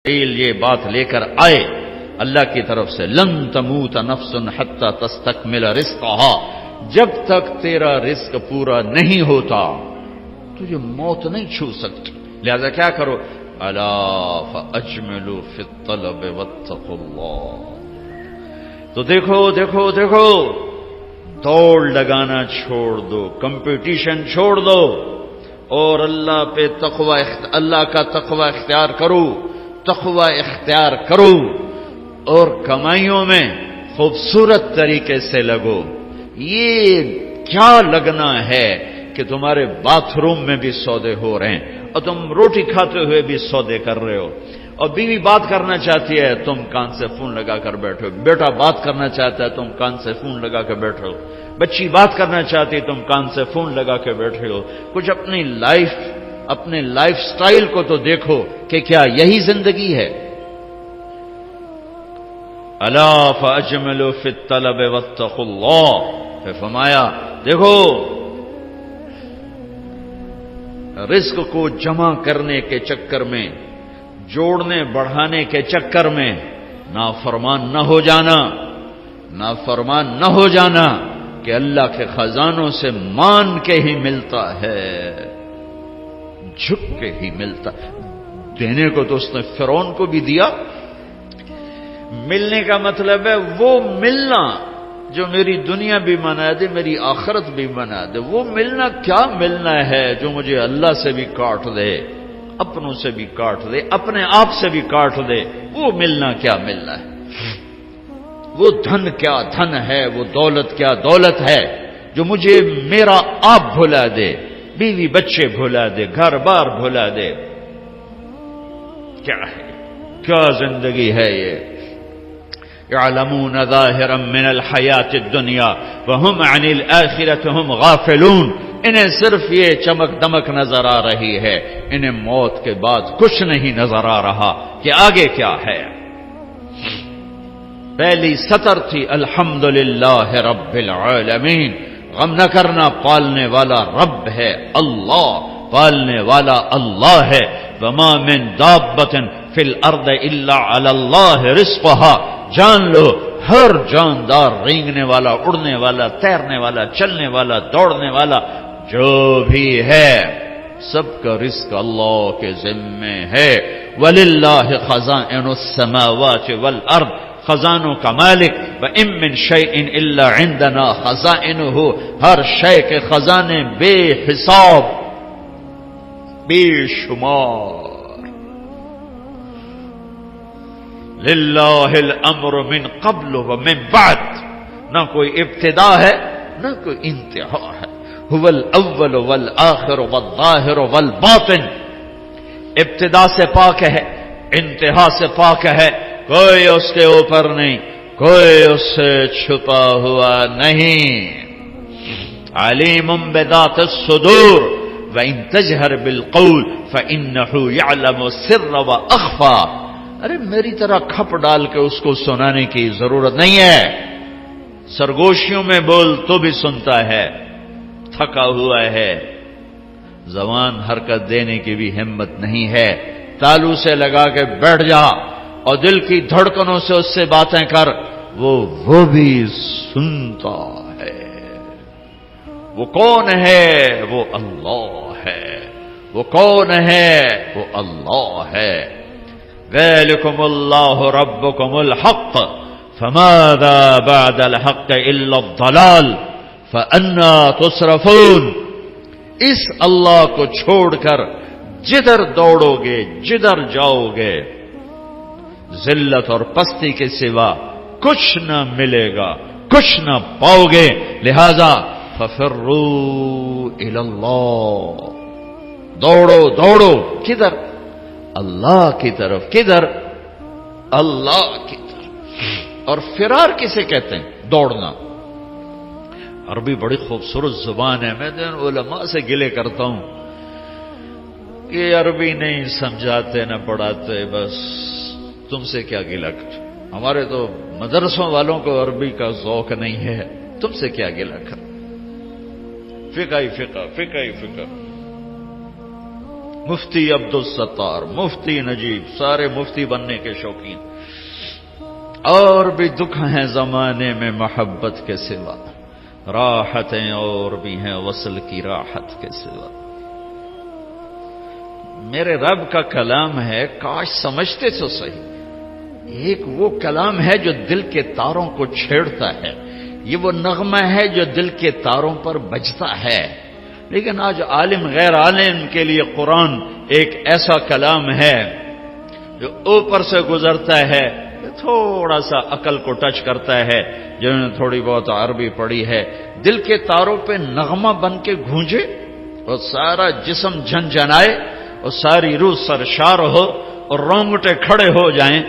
یہ بات لے کر آئے اللہ کی طرف سے، لن تموت نفس حتی تستکمل رزقہا، جب تک تیرا رزق پورا نہیں ہوتا تجھے موت نہیں چھو سکتی، لہذا کیا کرو، الا فاجملوا فی الطلب واتقوا اللہ۔ تو دیکھو دیکھو دیکھو، دوڑ لگانا چھوڑ دو، کمپٹیشن چھوڑ دو، اور اللہ پہ تقوی، اللہ کا تقوی اختیار کرو، تقوی اختیار کرو، اور کمائیوں میں خوبصورت طریقے سے لگو۔ یہ کیا لگنا ہے کہ تمہارے باتھ روم میں بھی سودے ہو رہے ہیں اور تم روٹی کھاتے ہوئے بھی سودے کر رہے ہو، اور بیوی بات کرنا چاہتی ہے تم کان سے فون لگا کر بیٹھو، بیٹا بات کرنا چاہتا ہے تم کان سے فون لگا کے بیٹھو، بچی بات کرنا چاہتی ہے تم کان سے فون لگا کے بیٹھے ہو۔ کچھ اپنے لائف سٹائل کو تو دیکھو کہ کیا یہی زندگی ہے؟ الا فاجملوا فی الطلب واتقوا اللہ، پھر فرمایا دیکھو رزق کو جمع کرنے کے چکر میں، جوڑنے بڑھانے کے چکر میں نافرمان نہ ہو جانا، نافرمان نہ ہو جانا کہ اللہ کے خزانوں سے مان کے ہی ملتا ہے، جھک کے ہی ملتا۔ دینے کو تو اس نے فرعون کو بھی دیا، ملنے کا مطلب ہے وہ ملنا جو میری دنیا بھی بنا دے، میری آخرت بھی بنا دے۔ وہ ملنا کیا ملنا ہے جو مجھے اللہ سے بھی کاٹ دے، اپنوں سے بھی کاٹ دے، اپنے آپ سے بھی کاٹ دے، وہ ملنا کیا ملنا ہے؟ وہ دھن کیا دھن ہے، وہ دولت کیا دولت ہے جو مجھے میرا آپ بھلا دے، بیوی بچے بھلا دے، گھر بار بھلا دے؟ کیا ہے، کیا زندگی ہے یہ؟ يعلمون ظاهرا من الحیات الدنیا وهم عن الآخرة هم غافلون، انہیں صرف یہ چمک دمک نظر آ رہی ہے، انہیں موت کے بعد کچھ نہیں نظر آ رہا کہ آگے کیا ہے۔ پہلی سطر تھی الحمدللہ رب العالمین، غم نہ کرنا، پالنے والا رب ہے اللہ، پالنے والا اللہ ہے۔ وما من دابۃ فی الارض الا علی اللہ رزقها، جان لو ہر جاندار، رینگنے والا، اڑنے والا، تیرنے والا، چلنے والا، دوڑنے والا جو بھی ہے، سب کا رزق اللہ کے ذمے ہے۔ وَلِلَّهِ خَزَائِنُ السَّمَاوَاتِ وَالْأَرْضِ، خزانوں کا مالک، وَإِن مِّن شَيْءٍ إِلَّا عِندَنَا خَزَائِنُهُ، ہر شے کے خزانے بے حساب، بے شمار۔ للہ الامر من قبل ومن بعد، نہ کوئی ابتدا ہے نہ کوئی انتہا ہے۔ هو الاول والآخر والظاہر والباطن، ابتدا سے پاک ہے، انتہا سے پاک ہے، کوئی اس کے اوپر نہیں، کوئی اس سے چھپا ہوا نہیں۔ علیم بذات الصدور وإن تجہر بالقول فإنه يعلم السر وأخفى، ارے میری طرح کھپ ڈال کے اس کو سنانے کی ضرورت نہیں ہے، سرگوشیوں میں بول تو بھی سنتا ہے، تھکا ہوا ہے، زبان حرکت دینے کی بھی ہمت نہیں ہے، تالو سے لگا کے بیٹھ جا اور دل کی دھڑکنوں سے اس سے باتیں کر، وہ بھی سنتا ہے۔ وہ کون ہے؟ وہ اللہ ہے۔ وہ کون ہے؟ وہ اللہ ہے۔ ذَلِكُمُ اللَّهُ رَبُّكُمُ الْحَقُّ فَمَاذَا بَعْدَ الْحَقِّ إِلَّا الضَّلَالُ فَأَنَّىٰ تُصْرَفُونَ، اس اللہ کو چھوڑ کر جدھر دوڑو گے، جدھر جاؤ گے، ذلت اور پستی کے سوا کچھ نہ ملے گا، کچھ نہ پاؤ گے۔ لہذا فَفِرُّوا إِلَى اللَّهِ، دوڑو دوڑو، کدھر؟ اللہ کی طرف۔ کدھر؟ اللہ کی طرف۔ اور فرار کسے کہتے ہیں؟ دوڑنا۔ عربی بڑی خوبصورت زبان ہے، میں علماء سے گلے کرتا ہوں کہ عربی نہیں سمجھاتے نہ پڑھاتے، بس تم سے کیا گلہ کر، ہمارے تو مدرسوں والوں کو عربی کا ذوق نہیں ہے، تم سے کیا گلہ کر، فقہ ہی فقہ، فقہ ہی فقہ۔ مفتی عبدالستار، مفتی نجیب، سارے مفتی بننے کے شوقین. اور بھی دکھ ہیں زمانے میں محبت کے سوا، راحتیں اور بھی ہیں وصل کی راحت کے سوا. میرے رب کا کلام ہے، کاش سمجھتے تو صحیح. ایک وہ کلام ہے جو دل کے تاروں کو چھیڑتا ہے، یہ وہ نغمہ ہے جو دل کے تاروں پر بجتا ہے. لیکن آج عالم غیر عالم کے لیے قرآن ایک ایسا کلام ہے جو اوپر سے گزرتا ہے، تھوڑا سا عقل کو ٹچ کرتا ہے. جنہوں نے تھوڑی بہت عربی پڑھی ہے، دل کے تاروں پہ نغمہ بن کے گونجے اور سارا جسم جھنجھنائے اور ساری روح سرشار ہو اور رونگٹے کھڑے ہو جائیں.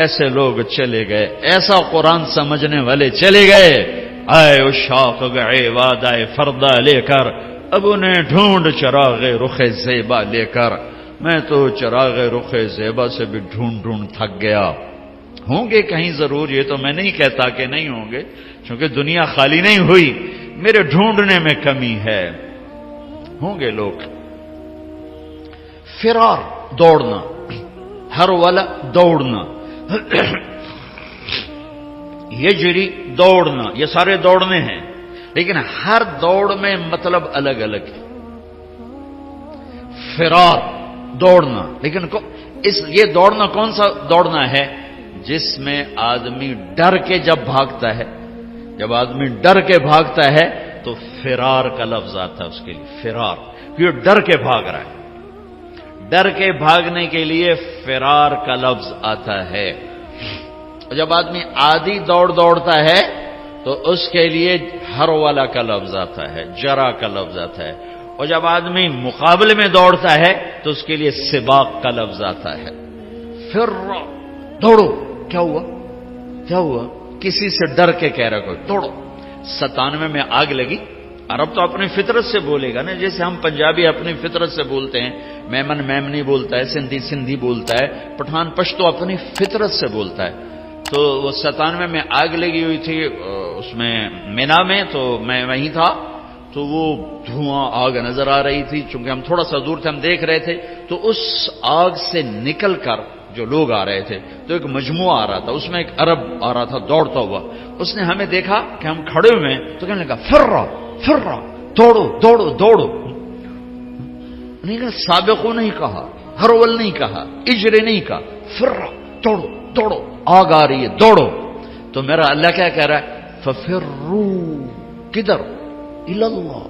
ایسے لوگ چلے گئے، ایسا قرآن سمجھنے والے چلے گئے. آئے اشاق گئے وعدہ فردا لے کر، اب انہیں ڈھونڈ چراغ رخ زیبا لے کر. میں تو چراغ رخ زیبا سے بھی ڈھونڈ تھک گیا. ہوں گے کہیں ضرور، یہ تو میں نہیں کہتا کہ نہیں ہوں گے، کیونکہ دنیا خالی نہیں ہوئی، میرے ڈھونڈنے میں کمی ہے. ہوں گے لوگ. فرار، دوڑنا، ہر والا دوڑنا، یجری دوڑنا، یہ سارے دوڑنے ہیں، لیکن ہر دوڑ میں مطلب الگ الگ ہے. فرار دوڑنا، لیکن یہ دوڑنا کون سا دوڑنا ہے؟ جس میں آدمی ڈر کے جب بھاگتا ہے، جب آدمی ڈر کے بھاگتا ہے تو فرار کا لفظ آتا ہے اس کے لیے. فرار، یہ ڈر کے بھاگ رہا ہے، ڈر کے بھاگنے کے لیے فرار کا لفظ آتا ہے. اور جب آدمی عادی دوڑتا ہے تو اس کے لیے ہر والا کا لفظ آتا ہے، جرا کا لفظ آتا ہے. اور جب آدمی مقابلے میں دوڑتا ہے تو اس کے لیے سباق کا لفظ آتا ہے. پھر دوڑو، کیا ہوا؟ کسی سے ڈر کے کہہ رہا کوئی دوڑو. 97 میں آگ لگی. عرب تو اپنی فطرت سے بولے گا نا، جیسے ہم پنجابی اپنی فطرت سے بولتے ہیں. میمن میمنی بولتا ہے، سندھی بولتا ہے، پٹھان پشتو اپنی فطرت سے بولتا ہے. تو وہ 97 میں آگ لگی ہوئی تھی اس میں مینا میں، تو میں وہیں تھا. تو وہ دھواں آگ نظر آ رہی تھی، چونکہ ہم تھوڑا سا دور تھے، ہم دیکھ رہے تھے. تو اس آگ سے نکل کر جو لوگ آ رہے تھے تو ایک مجموعہ آ رہا تھا، اس میں ایک عرب آ رہا تھا دوڑتا ہوا. اس نے ہمیں دیکھا کہ ہم کھڑے ہوئے ہیں تو کہنے لگا فرا، دوڑو. نہیں کہا سابقو نہیں کہا، ہرول نہیں کہا، اجرے نہیں کہا، فرا، دوڑو، آگ آ رہی ہے، دوڑو. تو میرا اللہ کیا کہہ رہا ہے؟ ففرو، کدھر؟ الاللہ،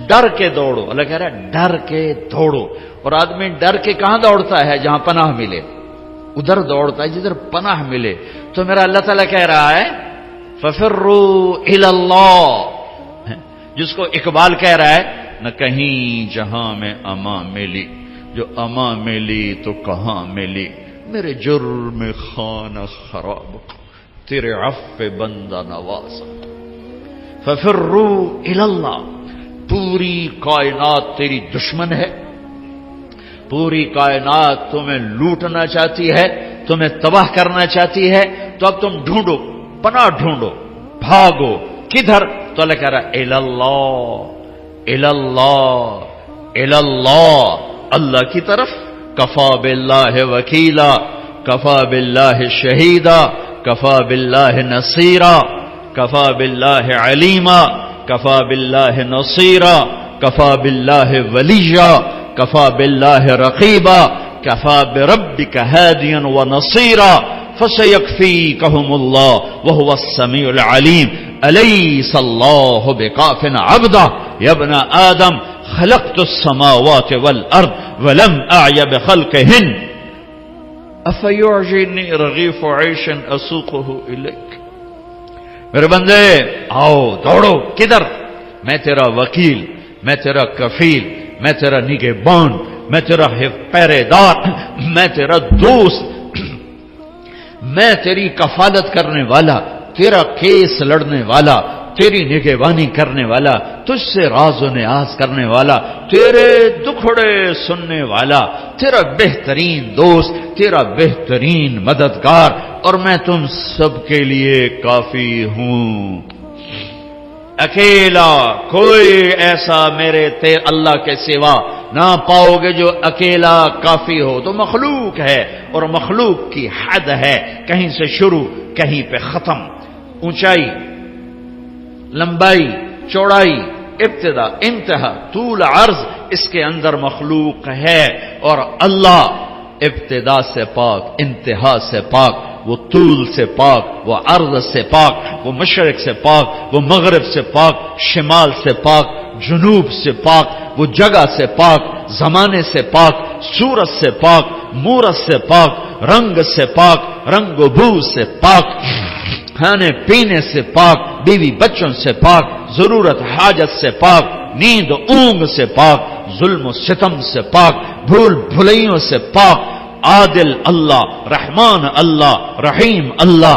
ڈر کے دوڑو. اللہ کہہ رہا ہے ڈر کے دوڑو. اور آدمی ڈر کے کہاں دوڑتا ہے؟ جہاں پناہ ملے، ادھر دوڑتا ہے جدھر پناہ ملے. تو میرا اللہ تعالیٰ کہہ رہا ہے ففرو الاللہ، جس کو اقبال کہہ رہا ہے نہ کہیں جہاں میں اما ملی، جو اما ملی تو کہاں ملی، میرے جرم خانہ خراب تیرے عفو بندہ نواز. ففرو الاللہ. پوری کائنات تیری دشمن ہے، پوری کائنات تمہیں لوٹنا چاہتی ہے، تمہیں تباہ کرنا چاہتی ہے. تو اب تم ڈھونڈو، پناہ ڈھونڈو، بھاگو. کدھر؟ تو اللہ کہہ رہا ہے الاللہ، اللہ کی طرف. کفا باللہ وکیلا، کفا باللہ شہیدا، کفا باللہ نصیرا، کفا باللہ علیما، کفا باللہ نصیرا، کفا باللہ ولیجا، کفا باللہ رقیبا، کفا بربک ہادیا ونصیرا، فسیکفیکہم اللہ وہو السمیع العلیم. الیس اللہ بکاف عبدہ یا ابن آدم خلقت السماوات والارض ولم اعی بخلقہن افیعجنی رغیف عیش اسوقہ الیک. میرے بندے آؤ، دوڑو. کدھر؟ میں تیرا وکیل، میں تیرا کفیل، میں تیرا نگہبان، میں تیرا پہرے دار، میں تیرا دوست، میں تیری کفالت کرنے والا، تیرا کیس لڑنے والا، تیری نگہبانی کرنے والا، تجھ سے راز و نیاز کرنے والا، تیرے دکھڑے سننے والا، تیرا بہترین دوست، تیرا بہترین مددگار، اور میں تم سب کے لیے کافی ہوں. اکیلا کوئی ایسا میرے اللہ کے سوا نہ پاؤ گے جو اکیلا کافی ہو، تو مخلوق ہے، اور مخلوق کی حد ہے، کہیں سے شروع کہیں پہ ختم، اونچائی، لمبائی، چوڑائی، ابتدا، انتہا، طول، عرض، اس کے اندر مخلوق ہے، اور اللہ ابتدا سے پاک، انتہا سے پاک، وہ طول سے پاک، وہ عرض سے پاک، وہ مشرق سے پاک، وہ مغرب سے پاک، شمال سے پاک، جنوب سے پاک، وہ جگہ سے پاک، زمانے سے پاک، صورت سے پاک، مورت سے پاک، رنگ سے پاک، رنگ و بو سے پاک، کھانے پینے سے پاک، بیوی بچوں سے پاک، ضرورت حاجت سے پاک، نیند اونگ سے پاک، ظلم و ستم سے پاک، بھول بھلائیوں سے پاک، عادل اللہ، رحمان اللہ، رحیم اللہ،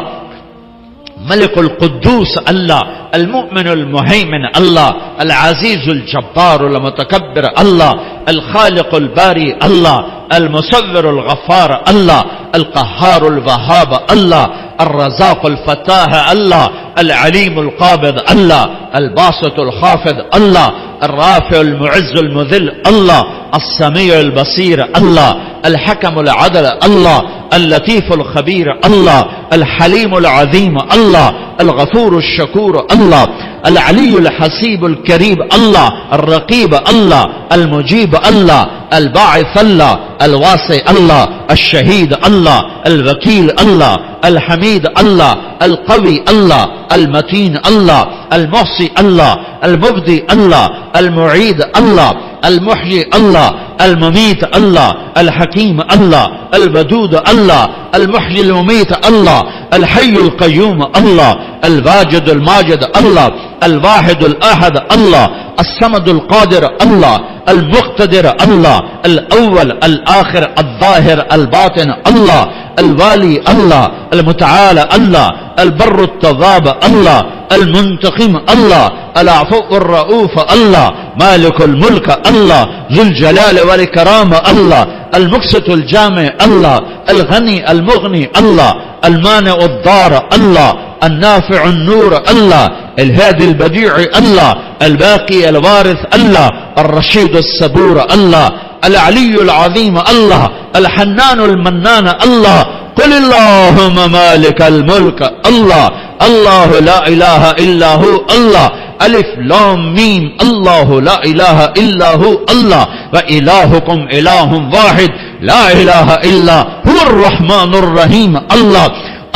ملک القدوس اللہ، المؤمن المہیمن اللہ، العزیز الجبار المتکبر اللہ، الخالق الباری اللہ، المصور الغفار اللہ، القہار الوہاب اللہ، الرزاق الفتاح اللہ، العلیم القابض اللہ، الباسط الخافض اللہ، الرافع المعز المذل اللہ، السمیع البصیر اللہ، الحکم العدل اللہ، اللطیف الخبیر اللہ، الحلیم العظیم اللہ، الغفور الشکور اللہ، العلی الحسیب الکریم اللہ، الرقیب اللہ، المجیب اللہ، الباعث اللہ، الواسع اللہ، الشہید اللہ، الوکیل اللہ، الحمید اللہ، القوی اللہ، المتین اللہ، المحصی اللہ، المبدی اللہ، المعید اللہ، المحیی اللہ، الممیت اللہ، الحکیم اللہ، الودود اللہ، المحیی الممیت اللہ، الحی القیوم اللہ، الواجد الماجد اللہ، الواحد الاحد اللہ، الصمد القادر اللہ، المقتدر اللہ، الاول الآخر الظاہر الباطن اللہ، الوالی اللہ، المتعال اللہ، البر التواب اللہ، المنتقم اللہ، العفو الرؤوف اللہ، مالک الملک اللہ، ذو الجلال والاکرام اللہ، المقسط الجامع اللہ، الغنی المغنی اللہ، المانع الضار اللہ، النافع النور اللہ، الهادي البديع الله، الباقي الوارث الله، الرشيد الصبور الله، العلي العظيم الله، الحنان المنان الله. قل اللهم مالك الملك الله، الله لا إله إلا هو الله، ألف لام ميم، الله لا إله إلا هو الله، وإلهكم إله واحد لا إله إلا هو الرحمن الرحيم الله،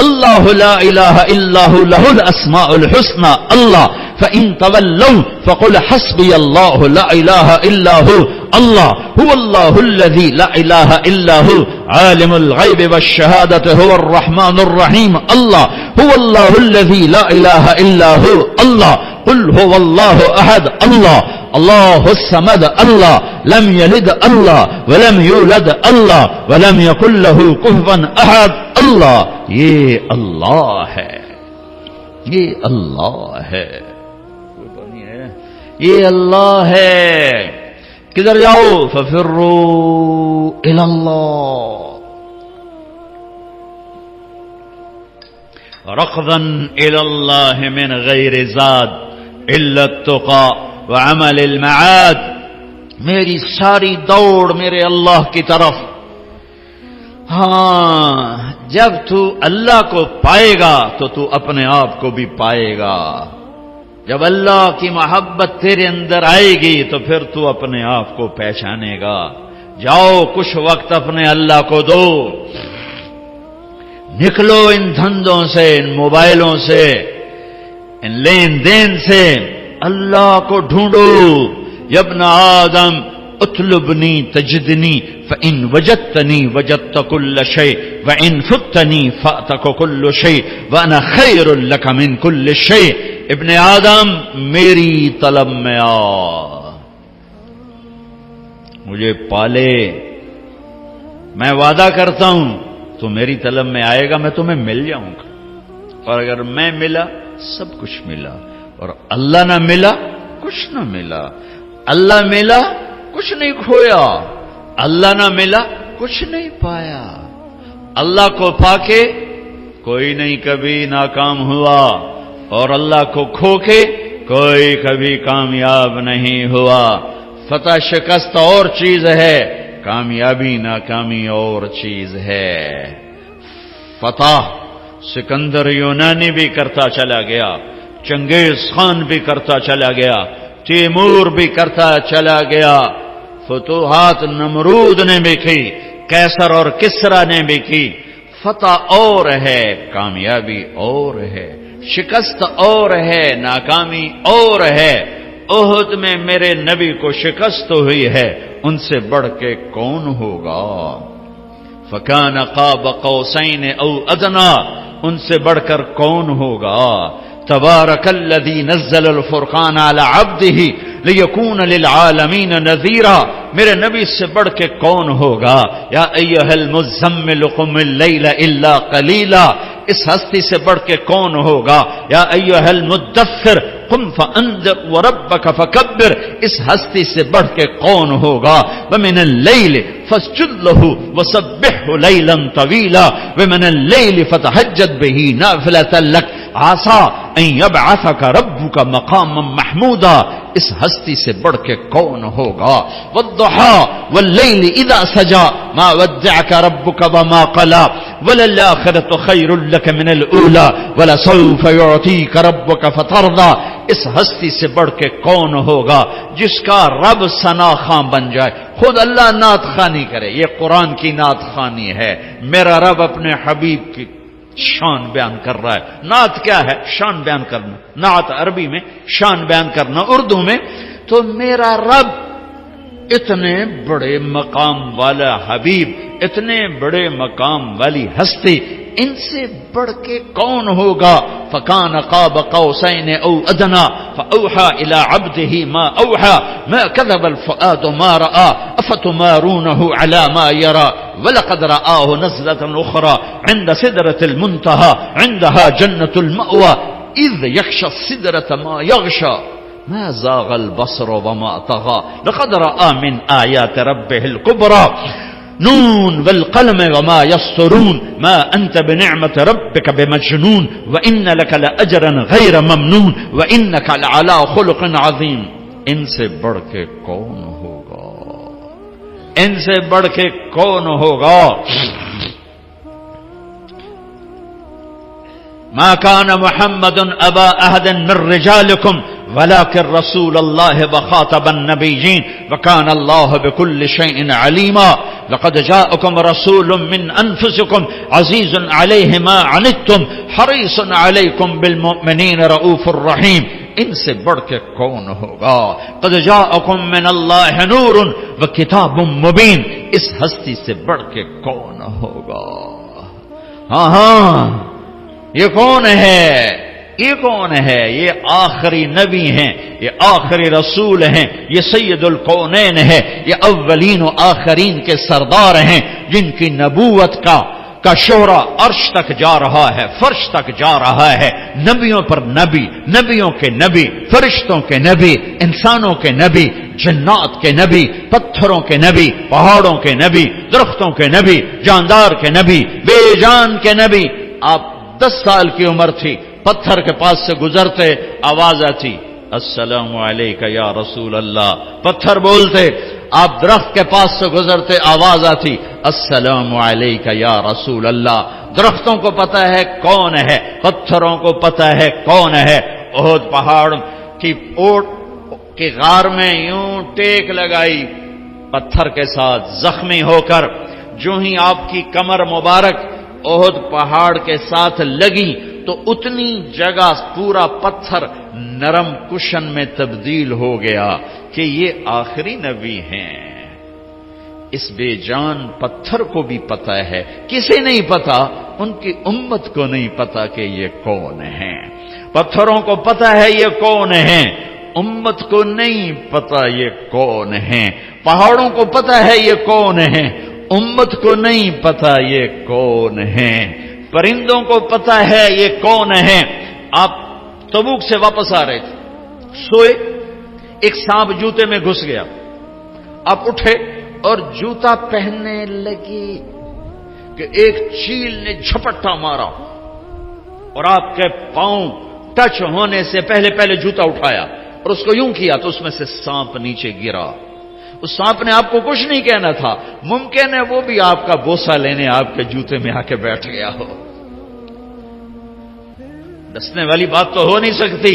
الله لا إله إلا هو له الأسماء الحسنى الله، فإن تولوا فقل حسبي الله لا إله إلا هو الله، هو الله الذي لا إله إلا هو عالم الغيب والشهادة هو الرحمن الرحيم الله، هو الله الذي لا إله إلا هو الله، قل هو الله أحد الله، الله الصمد الله، لم يلد الله ولم يولد الله ولم يكن له كفوا أحد الله. یہ اللہ ہے، یہ اللہ ہے، یہ اللہ ہے. کدھر جاؤ؟ ففروا الی اللہ ركضا الی اللہ من غیر زاد الا التقى وعمل المعاد. میری ساری دوڑ میرے اللہ کی طرف. ہاں، جب تو اللہ کو پائے گا تو تو اپنے آپ کو بھی پائے گا. جب اللہ کی محبت تیرے اندر آئے گی تو پھر تو اپنے آپ کو پہچانے گا. جاؤ کچھ وقت اپنے اللہ کو دو، نکلو ان دھندوں سے، ان موبائلوں سے، ان لین دین سے، اللہ کو ڈھونڈو. یا ابن آدم اطلبنی تجدنی فإن وجدتنی وجدت كل شيء وإن فتنی فأتك كل شيء وأنا خير لك من كل شيء. ابن آدم میری طلب میں آ، مجھے پالے. میں وعدہ کرتا ہوں تو میری طلب میں آئے گا، میں تمہیں مل جاؤں گا. اور اگر میں ملا سب کچھ ملا، اور اللہ نہ ملا کچھ نہ ملا. اللہ ملا کچھ نہیں کھویا، اللہ نہ ملا کچھ نہیں پایا. اللہ کو پا کے کوئی نہیں کبھی ناکام ہوا، اور اللہ کو کھو کے کوئی کبھی کامیاب نہیں ہوا. فتح شکست اور چیز ہے، کامیابی ناکامی اور چیز ہے۔ فتح سکندر یونانی بھی کرتا چلا گیا، چنگیز خان بھی کرتا چلا گیا، تیمور بھی کرتا چلا گیا، فتوحات نمرود نے بھی کی، قیصر اور کسرا نے بھی کی۔ فتح اور ہے، کامیابی اور ہے، شکست اور ہے، ناکامی اور ہے۔ احد میں میرے نبی کو شکست ہوئی ہے، ان سے بڑھ کے کون ہوگا؟ فکان قاب قوسین او ادنا، ان سے بڑھ کر کون ہوگا؟ تبارک الذی نزل الفرقان علی عبدہ لیکون للعالمین نذیرا، میرے نبی سے بڑھ کے کون ہوگا؟ یا ایھا المزمل قم اللیل الا قلیلا، اس ہستی سے بڑھ کے کون ہوگا؟ یا ایھا المدثر قم فانذر وربک فکبر، اس ہستی سے بڑھ کے کون ہوگا؟ ومن اللیل فاسجد لہ وسبحہ لیلا طویلا ومن اللیل فتہجد بہ نافلۃ لک عسیٰ ان یبعثک ربک مقاما محمودا، اس ہستی سے بڑھ کے کون ہوگا؟ والضحی واللیل اذا سجی ما ودعک ربک وما قلی وللآخرۃ خیر لک من الاولی ولسوف یعطیک ربک فترضی، اس ہستی سے بڑھ کے کون ہوگا جس کا رب ثنا خواں بن جائے؟ خود اللہ نعت خوانی کرے، یہ قرآن کی نعت خوانی ہے۔ میرا رب اپنے حبیب کی شان بیان کر رہا ہے۔ نعت کیا ہے؟ شان بیان کرنا۔ نعت عربی میں شان بیان کرنا، اردو میں تو میرا رب اتنے بڑے مقام والا حبیب، اتنے بڑے مقام والی ہستی، ان سے بڑھ کے کون ہوگا؟ فکان قاب قوسین او ادنا فاوحى الى عبده ما اوحى ما كذب الفؤاد ما راى افتمارونه على ما يرى ولقد رآه نزلة اخرى عند سدرة المنتهى عندها جنة المأوى اذ يغشى السدرة ما يغشى ما زاغ البصر وما طغى لقد رأى من آيات ربه الكبرى نون والقلم وما يسطرون ما أنت بنعمة ربك بمجنون وإن لك لأجرا غير ممنون وإنك لعلى خلق عظيم۔ ان سے بڑھ کے کون ہوگا؟ ان سے بڑھ کے کون ہوگا؟ ما كان محمد أبا أحد من رجالكم ولكن رسول الله وخاتم النبيين وكان الله بكل شيء عليما لقد جاءكم رسول من أنفسكم عزيز عليه ما عنتم حريص عليكم بالمؤمنين رؤوف رحيم۔ ان سے بڑھ کے کون ہوگا؟ قد جاءكم من الله نور وكتاب مبين، اس ہستی سے بڑھ کے کون ہوگا؟ ہاں یہ کون ہے؟ یہ کون ہے؟ یہ آخری نبی ہیں، یہ آخری رسول ہیں، یہ سید الکونین ہے، یہ اولین و آخرین کے سردار ہیں، جن کی نبوت کا شہرہ عرش تک جا رہا ہے، فرش تک جا رہا ہے۔ نبیوں پر نبی، نبیوں کے نبی، فرشتوں کے نبی، انسانوں کے نبی، جنات کے نبی، پتھروں کے نبی، پہاڑوں کے نبی، درختوں کے نبی، جاندار کے نبی، بے جان کے نبی۔ آپ 10 سال کی عمر تھی، پتھر کے پاس سے گزرتے، آواز آتی السلام علیکہ یا رسول اللہ، پتھر بولتے۔ آپ درخت کے پاس سے گزرتے، آواز آتی السلام علیکہ یا رسول اللہ۔ درختوں کو پتہ ہے کون ہے، پتھروں کو پتہ ہے کون ہے۔ احد پہاڑ کی اوٹ کی غار میں یوں ٹیک لگائی پتھر کے ساتھ، زخمی ہو کر جو ہی آپ کی کمر مبارک احد پہاڑ کے ساتھ لگی تو اتنی جگہ پورا پتھر نرم کشن میں تبدیل ہو گیا کہ یہ آخری نبی ہیں۔ اس بے جان پتھر کو بھی پتہ ہے، کسے نہیں پتا؟ ان کی امت کو نہیں پتا کہ یہ کون ہیں۔ پتھروں کو پتا ہے یہ کون ہیں، امت کو نہیں پتا یہ کون ہیں۔ پہاڑوں کو پتا ہے یہ کون ہیں، امت کو نہیں پتا یہ کون ہیں۔ پرندوں کو پتا ہے یہ کون ہیں۔ آپ تبوک سے واپس آ رہے تھے، سوئے، ایک سانپ جوتے میں گھس گیا، آپ اٹھے اور جوتا پہننے لگے کہ ایک چیل نے جھپٹا مارا اور آپ کے پاؤں ٹچ ہونے سے پہلے جوتا اٹھایا اور اس کو یوں کیا تو اس میں سے سانپ نیچے گرا۔ اس سانپ نے آپ کو کچھ نہیں کہنا تھا، ممکن ہے وہ بھی آپ کا بوسہ لینے آپ کے جوتے میں آ کے بیٹھ گیا ہو۔ ڈسنے والی بات تو ہو نہیں سکتی،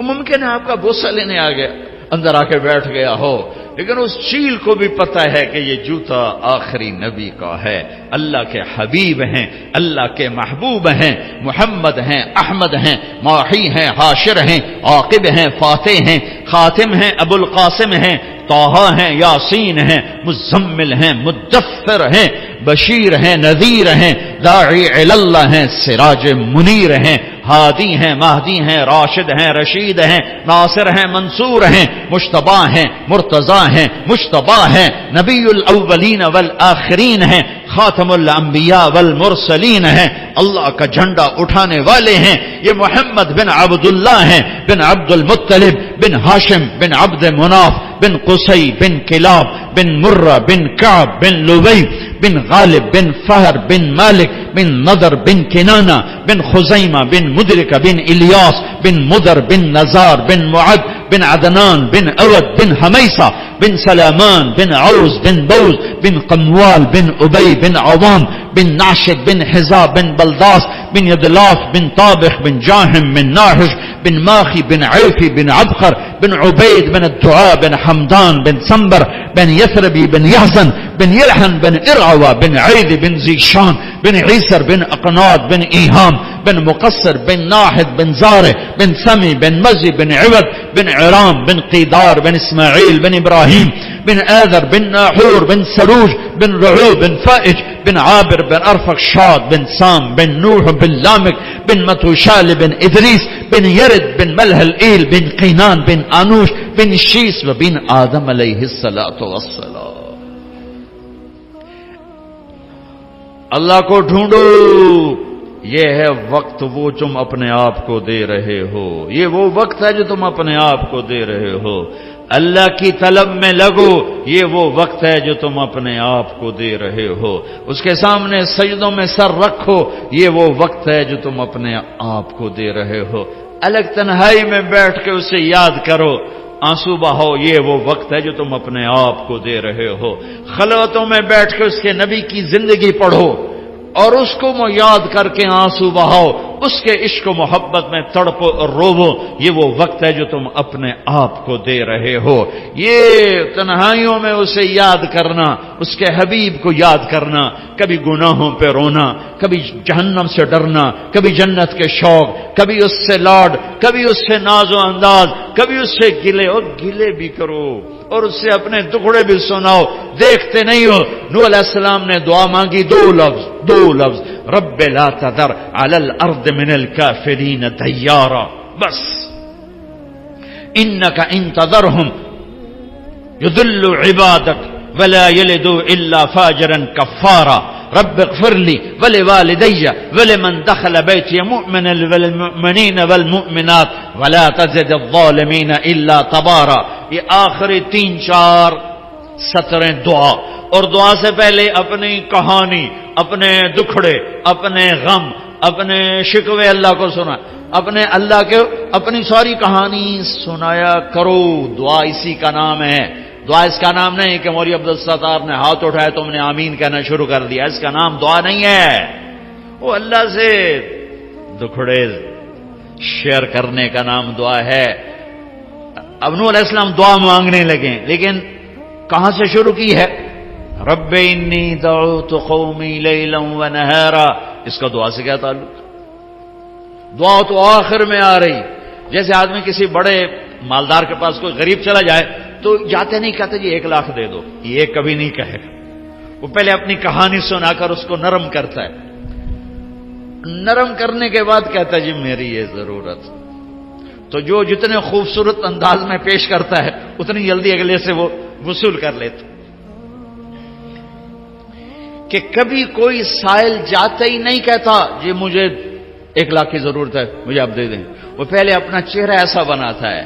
ممکن ہے آپ کا بوسہ لینے آ گیا، اندر آ کے بیٹھ گیا ہو، لیکن اس چیل کو بھی پتا ہے کہ یہ جوتا آخری نبی کا ہے، اللہ کے حبیب ہیں، اللہ کے محبوب ہیں، محمد ہیں، احمد ہیں، ماحی ہیں، حاشر ہیں، عاقب ہیں، فاتح ہیں، خاتم ہیں، ابو القاسم ہیں، طہ ہیں، یاسین ہیں، مزمل ہیں، مدثر ہیں، بشیر ہیں، نذیر ہیں، داعی اللہ ہیں، سراج منیر ہیں، ہادی ہیں، مہدی ہیں، راشد ہیں، رشید ہیں، ناصر ہیں، منصور ہیں، مجتبی ہیں، مرتضی ہیں، مجتبی ہیں، نبی الاولین والآخرین ہیں، خاتم الانبیاء والمرسلین ہیں، اللہ کا جھنڈا اٹھانے والے ہیں، یہ محمد بن عبداللہ ہیں، بن عبد المطلب، بن ہاشم، بن عبد مناف، بن قصی، بن کلاب، بن مرہ، بن کعب، بن لبی، بن غالب، بن فہر، بن مالک، بن نضر، بن کنانہ، بن خزیمہ، بن مدرکہ، بن الیاس، بن مدر، بن نزار، بن معد، بن عدنان، بن اود، بن حمیسہ، بن سلامان، بن عوز، بن بوز، بن قموال، بن ابی، بن عوام، بن ناشد، بن حزاب، بن بلداس، بن یدلاف، بن طابخ، بن جاہم، بن ناحش، بن ماخی، بن عیفی، بن عبقر، بن عبید، بن الدعاء، بن حمدان، بن سنبر، بن یثربی، بن یحزن، بن یلحن، بن ارعوى، بن عید، بن زیشان، بن عیسر، بن اقناد، بن ایہام، بن مقصر، بن ناحد، بن زارع، بن سمی، بن مزی، بن عود، بن عرام، بن قیدار، بن اسماعیل، بن ابراہیم، بن آذر، بن ناحور، بن سروج، بن رعو، بن فائج، بن عابر، بن ارفخشاد، بن سام، بن نوح، بن لامک، بن متوشال، بن ادریس، بن یرد، بن ملہل، بن قینان، بن آنوش، بن شیس، و بن آدم علیہ الصلاۃ والسلام۔ اللہ کو ڈھونڈو، یہ ہے وقت وہ تم اپنے آپ کو دے رہے ہو، یہ وہ وقت ہے جو تم اپنے آپ کو دے رہے ہو، اللہ کی طلب میں لگو، یہ وہ وقت ہے جو تم اپنے آپ کو دے رہے ہو، اس کے سامنے سجدوں میں سر رکھو، یہ وہ وقت ہے جو تم اپنے آپ کو دے رہے ہو، الگ تنہائی میں بیٹھ کے اسے یاد کرو، آنسو بہاؤ، یہ وہ وقت ہے جو تم اپنے آپ کو دے رہے ہو، خلوتوں میں بیٹھ کے اس کے نبی کی زندگی پڑھو اور اس کو یاد کر کے آنسو بہاؤ، اس کے عشق و محبت میں تڑپو اور روو، یہ وہ وقت ہے جو تم اپنے آپ کو دے رہے ہو، یہ تنہائیوں میں اسے یاد کرنا، اس کے حبیب کو یاد کرنا، کبھی گناہوں پہ رونا، کبھی جہنم سے ڈرنا، کبھی جنت کے شوق، کبھی اس سے لاڈ، کبھی اس سے ناز و انداز، کبھی اس سے گلے، اور گلے بھی کرو اور اس سے اپنے ٹکڑے بھی سناؤ، دیکھتے نہیں ہو نوح علیہ السلام نے دعا مانگی، دو لفظ، رب لا تذر علی الارض من الکافرین دیارا، بس انک ان تذرهم یضل عبادک ولا یلدوا الا فاجرا کفارا، رب اغفر لی ولوالدی ولمن دخل بیتی مؤمنا والمؤمنین والمؤمنات ولا تزد الظالمین الا تبارا۔ یہ آخری 3-4 سطریں دعا، اور دعا سے پہلے اپنی کہانی، اپنے دکھڑے، اپنے غم، اپنے شکوے اللہ کو سنا، اپنی ساری کہانی سنایا کرو، دعا اسی کا نام ہے، دعا اس کا نام نہیں کہ مولوی عبدالستار نے ہاتھ اٹھایا تم نے آمین کہنا شروع کر دیا، اس کا نام دعا نہیں ہے، وہ اللہ سے دکھڑے شیئر کرنے کا نام دعا ہے۔ اب نوح علیہ السلام دعا مانگنے لگے، لیکن کہاں سے شروع کی ہے؟ رب انی دعوت قومی لیلا ونہارا، اس کا دعا سے کیا تعلق؟ دعا تو آخر میں آ رہی، جیسے آدمی کسی بڑے مالدار کے پاس کوئی غریب چلا جائے تو جاتے نہیں کہتے جی 1 لاکھ دے دو، یہ کبھی نہیں کہے، وہ پہلے اپنی کہانی سنا کر اس کو نرم کرتا ہے، نرم کرنے کے بعد کہتا ہے جی میری یہ ضرورت، تو جو جتنے خوبصورت انداز میں پیش کرتا ہے اتنی جلدی اگلے سے وہ وصول کر لیتا، کہ کبھی کوئی سائل جاتے ہی نہیں کہتا جی مجھے 1 لاکھ کی ضرورت ہے مجھے آپ دے دیں، وہ پہلے اپنا چہرہ ایسا بناتا ہے،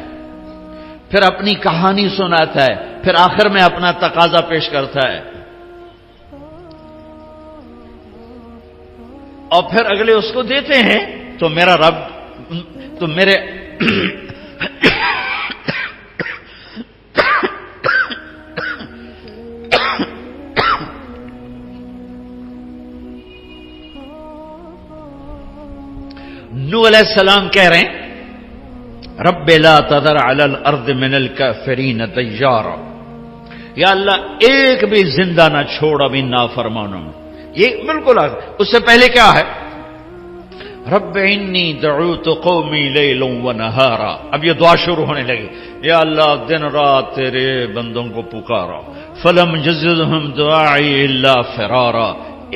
پھر اپنی کہانی سناتا ہے، پھر آخر میں اپنا تقاضا پیش کرتا ہے، اور پھر اگلے اس کو دیتے ہیں، تو میرا رب، تو میرے نوح علیہ السلام کہہ رہے ہیں رب لا تذر علی الارض من الکافرین دیارا، یا اللہ ایک بھی زندہ نہ چھوڑ ابھی نافرمانوں میں. یہ بالکل اس سے پہلے کیا ہے؟ رب انی دعوت قومی لیلا ونہارا. اب یہ دعا شروع ہونے لگی، یا اللہ دن رات تیرے بندوں کو پکارا. فلم یزدہم دعائی الا فرارا،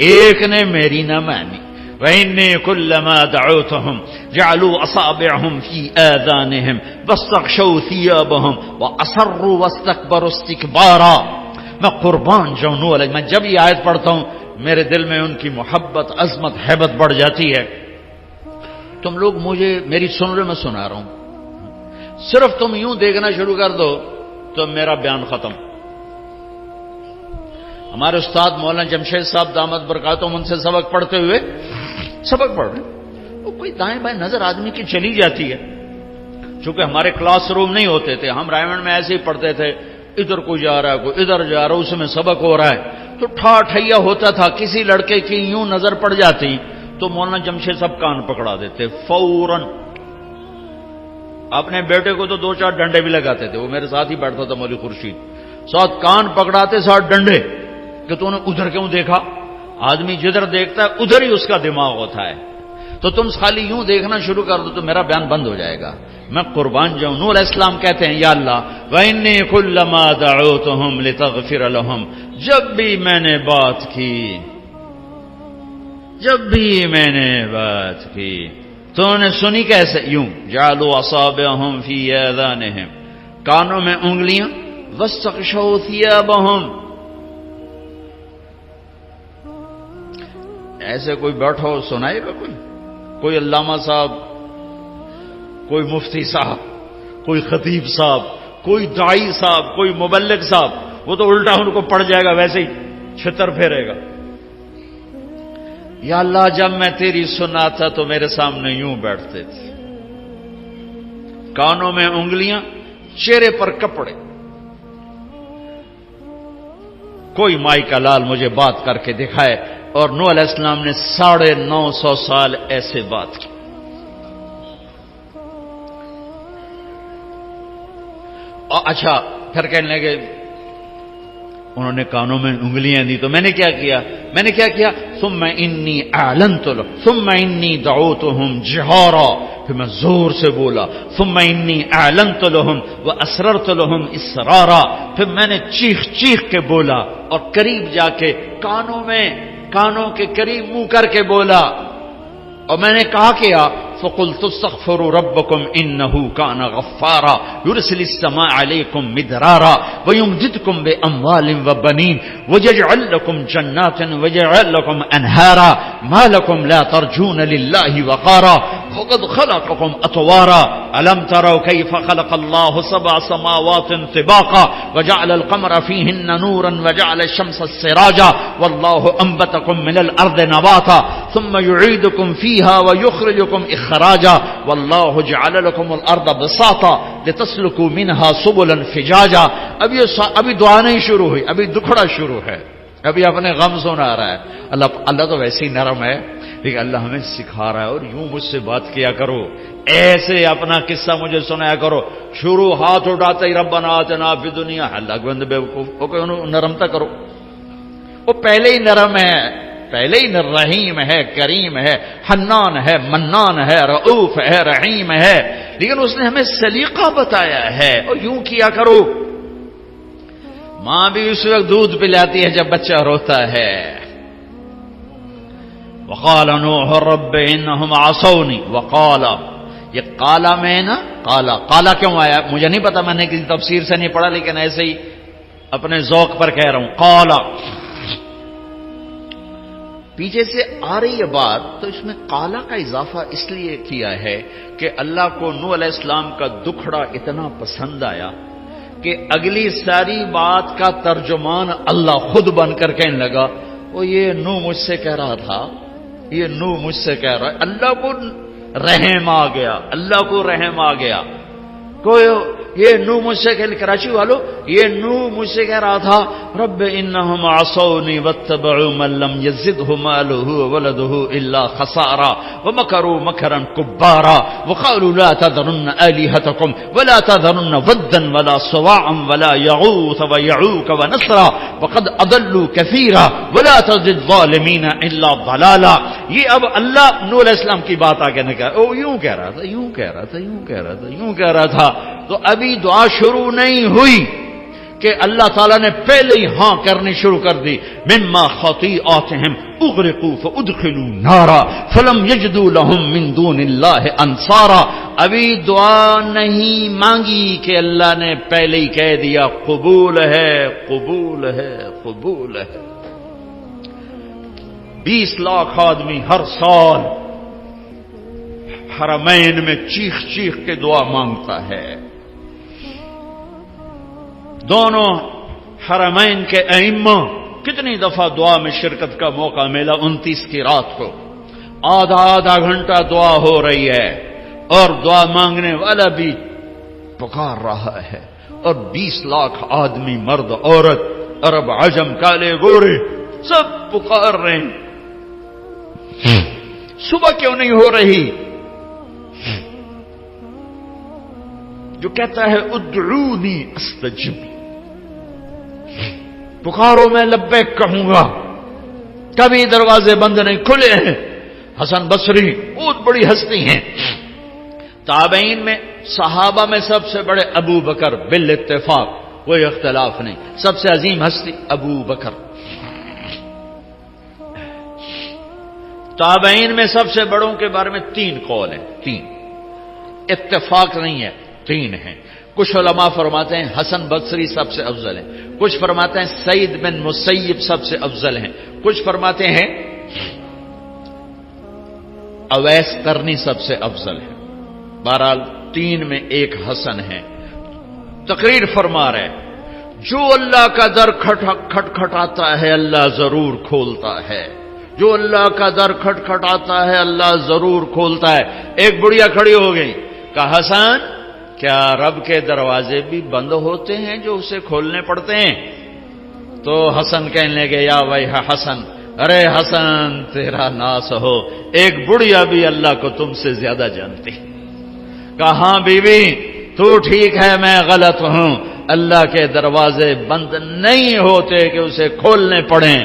ایک نے میری نہ مانی. وإني كلما دعوتهم جعلوا أصابعهم في آذانهم واستغشوا ثيابهم وأصروا واستكبروا استكبارا. میں قربان جاؤں نوح علیہ، میں جب یہ آیت پڑھتا ہوں میرے دل میں ان کی محبت، عظمت، ہیبت بڑھ جاتی ہے. تم لوگ مجھے میری سن رہے، میں سنا رہا ہوں، صرف تم یوں دیکھنا شروع کر دو تو میرا بیان ختم. ہمارے استاد مولانا جمشید صاحب دامت برکاتہم ان سے سبق پڑھتے ہوئے سبق پڑھ رہے، وہ کوئی دائیں بائیں نظر آدمی کی چلی جاتی ہے. چونکہ ہمارے کلاس روم نہیں ہوتے تھے، ہم رائمنڈ میں ایسے ہی پڑھتے تھے، ادھر کوئی جا رہا ہے کوئی ادھر جا رہا ہے، اس میں سبق ہو رہا ہے تو ٹھیا ہوتا تھا. کسی لڑکے کی یوں نظر پڑ جاتی تو مولانا جمشید صاحب کان پکڑا دیتے فوراً. اپنے بیٹے کو تو 2-4 ڈنڈے بھی لگاتے تھے، وہ میرے ساتھ ہی بیٹھتا تھا مولوی خورشید، ساتھ کان پکڑاتے ساتھ ڈنڈے کہ تو نے ادھر کیوں دیکھا. آدمی جدھر دیکھتا ہے ادھر ہی اس کا دماغ ہوتا ہے. تو تم خالی یوں دیکھنا شروع کر دو تو میرا بیان بند ہو جائے گا. میں قربان جاؤں. نوح علیہ السلام کہتے ہیں یا اللہ وَإِنِّي كُلَّمَا دَعَوْتُهُمْ لِتَغْفِرَ لَهُمْ، جب بھی میں نے بات کی تو انہوں نے سنی کیسے؟ یوں جعلوا اصابعهم في آذانهم، کانوں میں انگلیاں، واستغشوا ثيابهم. ایسے کوئی بیٹھا ہو سنائے گا؟ کوئی علامہ صاحب، کوئی مفتی صاحب، کوئی خطیب صاحب، کوئی داعی صاحب، کوئی مبلغ صاحب، وہ تو الٹا ان کو پڑ جائے گا، ویسے ہی چھتر پھیرے گا. یا اللہ جب میں تیری سناتا تو میرے سامنے یوں بیٹھتے تھے، کانوں میں انگلیاں، چہرے پر کپڑے. کوئی مائی کا لال مجھے بات کر کے دکھائے. اور نوح علیہ السلام نے 950 سال ایسے بات کی. اور اچھا پھر کہنے لگے انہوں نے کانوں میں انگلیاں دی تو میں نے کیا کیا ثم انی اعلنت لهم ثم انی دعوتهم جہارا، پھر میں زور سے بولا. ثم انی اعلنت لهم واسررت لهم اسرارا، پھر میں نے چیخ کے بولا اور قریب جا کے کانوں کے قریب منہ کر کے بولا. اور میں نے کہا کیا فقلت استغفروا ربکم انه کان غفارا یرسل السماء علیکم مدرارا ویمددکم باموال وبنین ویجعل لکم جنات ویجعل لکم انہارا ما لکم لا ترجون للہ وقارا وقد خلقکم اطوارا الم تروا کیف خلق اللہ 7 سماوات طباقا وجعل القمر فیہن نورا وجعل الشمس سراجا واللہ انبتکم من الارض نباتا ثم یعیدکم فیہا ویخرجکم اخراجا واللہ جعل لکم الارض بساطا لتسلکوا منہا سبلا فجاجا. ابھی دعا نہیں شروع ہوئی، ابھی دکھڑا شروع ہے، ابھی اپنے غم سنا رہا ہے. اللہ تو ویسے ہی نرم ہے، لیکن اللہ ہمیں سکھا رہا ہے. اور یوں مجھ سے بات کیا کرو، ایسے اپنا قصہ مجھے سنایا کرو. شروع ہاتھ اٹھاتے ہی ربنا آتنا فی الدنیا، اللہ کے بندے بیوقوف ہو کے نرمتا کرو. وہ پہلے ہی نرم ہے، پہلے ہی رحیم ہے، کریم ہے، حنان ہے، منان ہے، رؤوف ہے، رحیم ہے، لیکن اس نے ہمیں سلیقہ بتایا ہے. اور یوں کیا کرو. ماں بھی اس وقت دودھ پلاتی ہے جب بچہ روتا ہے. وقال نوح رب انہم عصونی وقال، یہ قالا میں نا قالا کیوں آیا مجھے نہیں پتا، میں نے کسی تفسیر سے نہیں پڑھا، لیکن ایسے ہی اپنے ذوق پر کہہ رہا ہوں. قالا پیچھے سے آ رہی ہے بات، تو اس میں قالا کا اضافہ اس لیے کیا ہے کہ اللہ کو نوح علیہ السلام کا دکھڑا اتنا پسند آیا کہ اگلی ساری بات کا ترجمان اللہ خود بن کر کہنے لگا وہ یہ نوح مجھ سے کہہ رہا تھا، یہ نوح مجھ سے کہہ رہا ہے. اللہ کو رحم آ گیا، اللہ کو رحم آ گیا. یہ نو مجھ سے کراچی والو، یہ نو مجھ سے کہہ رہا تھا رب انہم عصونی واتبعوا من لم یزدہ مالہ وولدہ الا خسارا ومکروا مکرا کبارا وقالوا لا تذرن آلہتکم ولا تذرن ودا ولا سواعا ولا یغوث ویعوک ونسرا وقد اضلوا کثیرا ولا تزد الظالمین الا ضلالا. یہ اب اللہ نوح علیہ السلام کی بات آگے نہ کہا، او یوں کہہ رہا تھا، یوں کہہ رہا تھا، یوں کہہ رہا تھا، یوں کہہ رہا تھا. تو ابھی دعا شروع نہیں ہوئی کہ اللہ تعالیٰ نے پہلے ہی ہاں کرنی شروع کر دی. مما خطیئاتہم اغرقوا فادخلوا نارا فلم یجدوا لهم من دون اللہ انصارا. ابھی دعا نہیں مانگی کہ اللہ نے پہلے ہی کہہ دیا قبول ہے، قبول ہے، قبول ہے. 20 لاکھ آدمی ہر سال حرمین میں چیخ چیخ کے دعا مانگتا ہے. دونوں حرمین کے ائمہ کتنی دفعہ دعا میں شرکت کا موقع ملا. 29 کی رات کو آدھا گھنٹہ دعا ہو رہی ہے اور دعا مانگنے والا بھی پکار رہا ہے، اور 20 لاکھ آدمی، مرد عورت، عرب عجم، کالے گورے، سب پکار رہے ہیں. صبح کیوں نہیں ہو رہی؟ جو کہتا ہے ادعونی استجب، پکارو میں لبیک کہوں گا. کبھی دروازے بند نہیں کھلے ہیں. حسن بصری بہت بڑی ہستی ہیں. تابعین میں، صحابہ میں سب سے بڑے ابو بکر، بالاتفاق کوئی اختلاف نہیں، سب سے عظیم ہستی ابو بکر. تابعین میں سب سے بڑوں کے بارے میں 3 قول ہیں، 3 اتفاق نہیں ہے، 3 ہیں. کچھ علماء فرماتے ہیں حسن بصری سب سے افضل ہیں، کچھ فرماتے ہیں سعید بن مسیب سب سے افضل ہیں، کچھ فرماتے ہیں اویس قرنی سب سے افضل ہے. بہرحال 3 میں ایک حسن ہے. تقریر فرما رہے جو اللہ کا در کھٹکھٹاتا ہے اللہ ضرور کھولتا ہے. جو اللہ کا در کھٹکھٹاتا ہے اللہ ضرور کھولتا ہے. ایک بڑھیا کھڑی ہو گئی، کہا حسن کیا رب کے دروازے بھی بند ہوتے ہیں جو اسے کھولنے پڑتے ہیں؟ تو حسن کہنے لگے یا بھائی حسن، ارے حسن تیرا ناس ہو، ایک بڑھیا بھی اللہ کو تم سے زیادہ جانتی. کہا بی بی تو ٹھیک ہے میں غلط ہوں، اللہ کے دروازے بند نہیں ہوتے کہ اسے کھولنے پڑیں،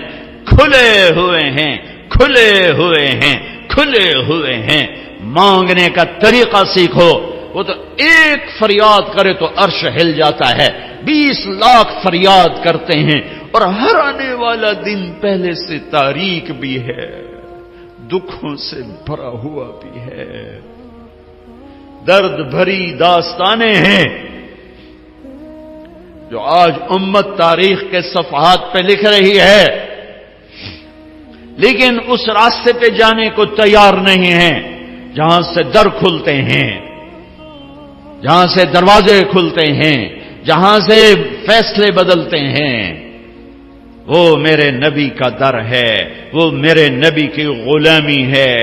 کھلے ہوئے ہیں، کھلے ہوئے ہیں، کھلے ہوئے ہیں. مانگنے کا طریقہ سیکھو. وہ تو ایک فریاد کرے تو عرش ہل جاتا ہے، 20 لاکھ فریاد کرتے ہیں، اور ہر آنے والا دن پہلے سے تاریک بھی ہے، دکھوں سے بھرا ہوا بھی ہے، درد بھری داستانیں ہیں جو آج امت تاریخ کے صفحات پہ لکھ رہی ہے، لیکن اس راستے پہ جانے کو تیار نہیں ہیں جہاں سے در کھلتے ہیں، جہاں سے دروازے کھلتے ہیں، جہاں سے فیصلے بدلتے ہیں. وہ میرے نبی کا در ہے، وہ میرے نبی کی غلامی ہے،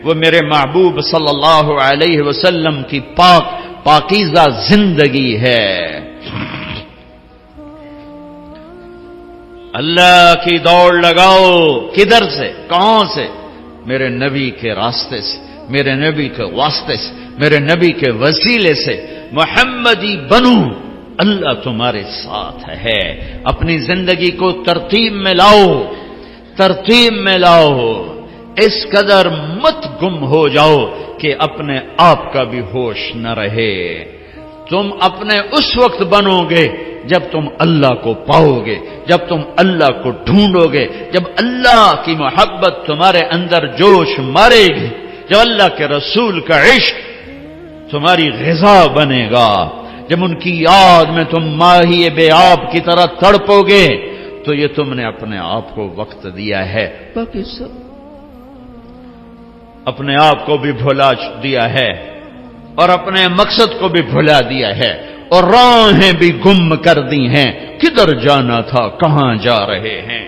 وہ میرے محبوب صلی اللہ علیہ وسلم کی پاکیزہ زندگی ہے. اللہ کی دوڑ لگاؤ. کدھر سے؟ کہاں سے؟ میرے نبی کے راستے سے، میرے نبی کے واسطے سے، میرے نبی کے وسیلے سے. محمدی بنو، اللہ تمہارے ساتھ ہے. اپنی زندگی کو ترتیب میں لاؤ، ترتیب میں لاؤ. اس قدر مت گم ہو جاؤ کہ اپنے آپ کا بھی ہوش نہ رہے. تم اپنے اس وقت بنو گے جب تم اللہ کو پاؤ گے، جب تم اللہ کو ڈھونڈو گے، جب اللہ کی محبت تمہارے اندر جوش مارے گی، جب اللہ کے رسول کا عشق تمہاری غذا بنے گا، جب ان کی یاد میں تم ماہی بے آب کی طرح تڑپو گے، تو یہ تم نے اپنے آپ کو وقت دیا ہے. باقی سب اپنے آپ کو بھی بھلا دیا ہے اور اپنے مقصد کو بھی بھلا دیا ہے، اور راہیں بھی گم کر دی ہیں. کدھر جانا تھا، کہاں جا رہے ہیں؟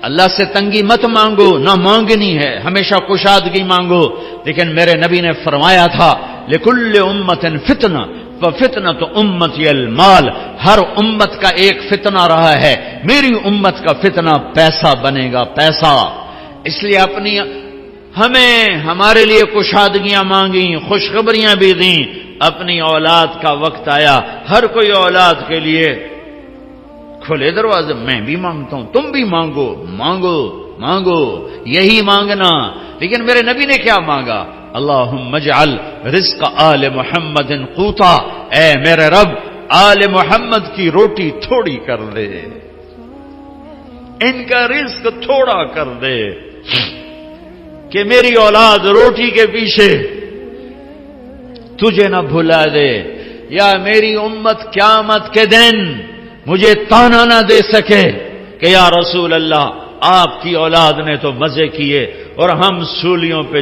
اللہ سے تنگی مت مانگو، نہ مانگنی ہے، ہمیشہ کشادگی مانگو. لیکن میرے نبی نے فرمایا تھا لکل امت فتنہ وفتنۃ امتی المال، ہر امت کا ایک فتنہ رہا ہے، میری امت کا فتنہ پیسہ بنے گا، پیسہ. اس لیے ہمارے لیے کشادگیاں مانگی، خوشخبریاں بھی دیں. اپنی اولاد کا وقت آیا، ہر کوئی اولاد کے لیے کھلے دروازے. میں بھی مانگتا ہوں، تم بھی مانگو، مانگو مانگو، یہی مانگنا. لیکن میرے نبی نے کیا مانگا؟ اللہم اجعل رزق آل محمد قوتا، اے میرے رب آل محمد کی روٹی تھوڑی کر دے، ان کا رزق تھوڑا کر دے، کہ میری اولاد روٹی کے پیچھے تجھے نہ بھلا دے، یا میری امت قیامت کے دن مجھے تانا نہ دے سکے کہ یا رسول اللہ آپ کی اولاد نے تو مزے کیے اور ہم سولیوں پہ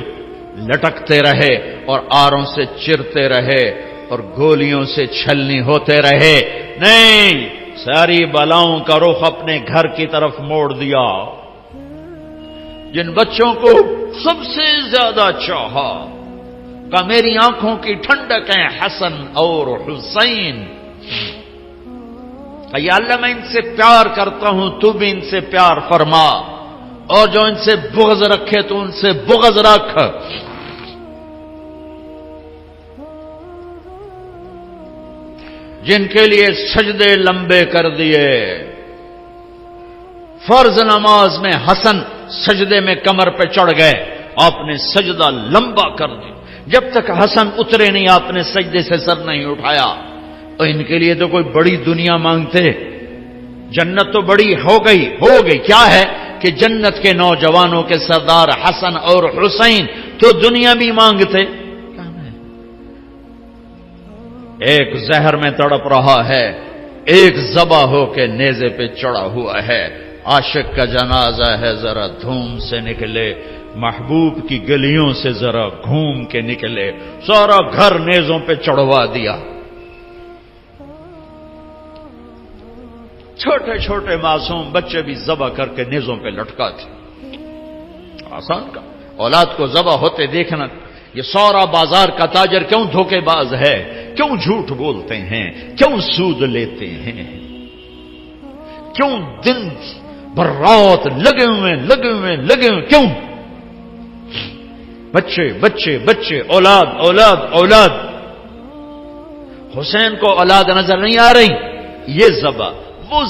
لٹکتے رہے اور آروں سے چرتے رہے اور گولیوں سے چھلنی ہوتے رہے. نہیں، ساری بلاؤں کا رخ اپنے گھر کی طرف موڑ دیا. جن بچوں کو سب سے زیادہ چاہا کہ میری آنکھوں کی ٹھنڈک ہیں حسن اور حسین، کہ یا اللہ میں ان سے پیار کرتا ہوں، تو بھی ان سے پیار فرما، اور جو ان سے بغض رکھے تو ان سے بغض رکھ. جن کے لیے سجدے لمبے کر دیے، فرض نماز میں حسن سجدے میں کمر پہ چڑھ گئے، آپ نے سجدہ لمبا کر دیا، جب تک حسن اترے نہیں آپ نے سجدے سے سر نہیں اٹھایا. اور ان کے لیے تو کوئی بڑی دنیا مانگتے، جنت تو بڑی ہو گئی. کیا ہے کہ جنت کے نوجوانوں کے سردار حسن اور حسین تو دنیا بھی مانگتے. ایک زہر میں تڑپ رہا ہے، ایک ذبح ہو کے نیزے پہ چڑھا ہوا ہے. عاشق کا جنازہ ہے، ذرا دھوم سے نکلے، محبوب کی گلیوں سے ذرا گھوم کے نکلے، سارا گھر نیزوں پہ چڑھوا دیا. چھوٹے چھوٹے معصوم بچے بھی ذبح کر کے نیزوں پہ لٹکاتے. آسان کا اولاد کو ذبح ہوتے دیکھنا. یہ سارا بازار کا تاجر کیوں دھوکے باز ہے، کیوں جھوٹ بولتے ہیں، کیوں سود لیتے ہیں، کیوں دن بھر رات لگے ہوئے کیوں؟ بچے بچے بچے، اولاد اولاد اولاد. حسین کو اولاد نظر نہیں آ رہی، یہ ذبح وہ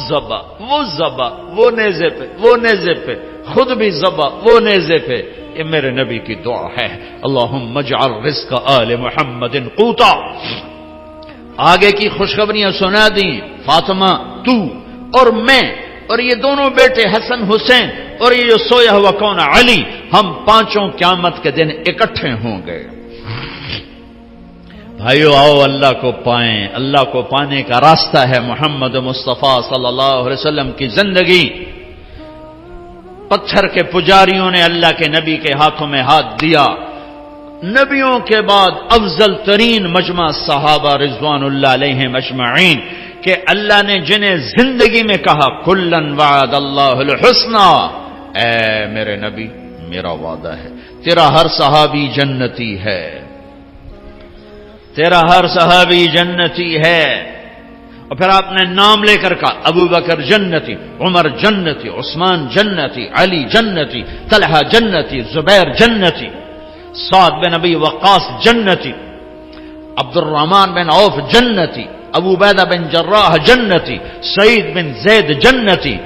ذبح، وہ نیزے پہ خود بھی ذبح، وہ نیزے پہ. یہ میرے نبی کی دعا ہے، اللہم اجعل رزق آل محمد قوتا. آگے کی خوشخبریاں سنا دیں، فاطمہ تو اور میں اور یہ دونوں بیٹے حسن حسین اور یہ جو سویا ہوا کون علی، ہم پانچوں قیامت کے دن اکٹھے ہوں گے. بھائیو آؤ اللہ کو پائیں. اللہ کو پانے کا راستہ ہے محمد مصطفیٰ صلی اللہ علیہ وسلم کی زندگی. پتھر کے پجاریوں نے اللہ کے نبی کے ہاتھوں میں ہاتھ دیا. نبیوں کے بعد افضل ترین مجمع صحابہ رضوان اللہ علیہم اجمعین، کہ اللہ نے جنہیں زندگی میں کہا کلن وعد اللہ الحسنى، اے میرے نبی میرا وعدہ ہے تیرا ہر صحابی جنتی ہے، تیرا ہر صحابی جنتی ہے. اور پھر آپ نے نام لے کر کہا ابو بکر جنتی، عمر جنتی، عثمان جنتی، علی جنتی، طلحہ جنتی، زبیر جنتی، سعد بن ابی وقاص جنتی، عبد الرحمن بن عوف جنتی، ابو عبیدہ بن جراح جنتی، سعید بن زید جنتی.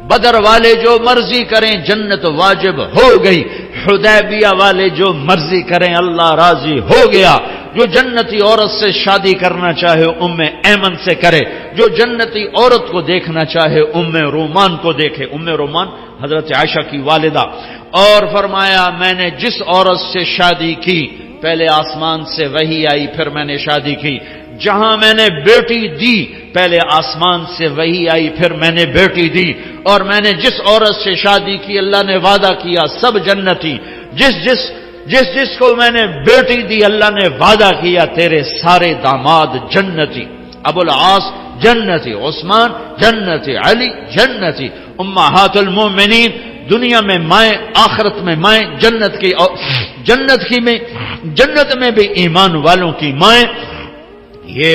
بدر والے جو مرضی کریں جنت واجب ہو گئی. حدیبیہ والے جو مرضی کریں اللہ راضی ہو گیا. جو جنتی عورت سے شادی کرنا چاہے ام ایمن سے کرے، جو جنتی عورت کو دیکھنا چاہے ام رومان کو دیکھے. ام رومان حضرت عائشہ کی والدہ. اور فرمایا میں نے جس عورت سے شادی کی پہلے آسمان سے وحی آئی پھر میں نے شادی کی. جہاں میں نے بیٹی دی پہلے آسمان سے وحی آئی پھر میں نے بیٹی دی. اور میں نے جس عورت سے شادی کی اللہ نے وعدہ کیا سب جنتی. جس کو میں نے بیٹی دی اللہ نے وعدہ کیا تیرے سارے داماد جنتی. ابو العاص جنتی، عثمان جنتی، علی جنتی، امہات المومنین دنیا میں مائیں، آخرت میں مائیں، جنت میں بھی ایمان والوں کی مائیں. یہ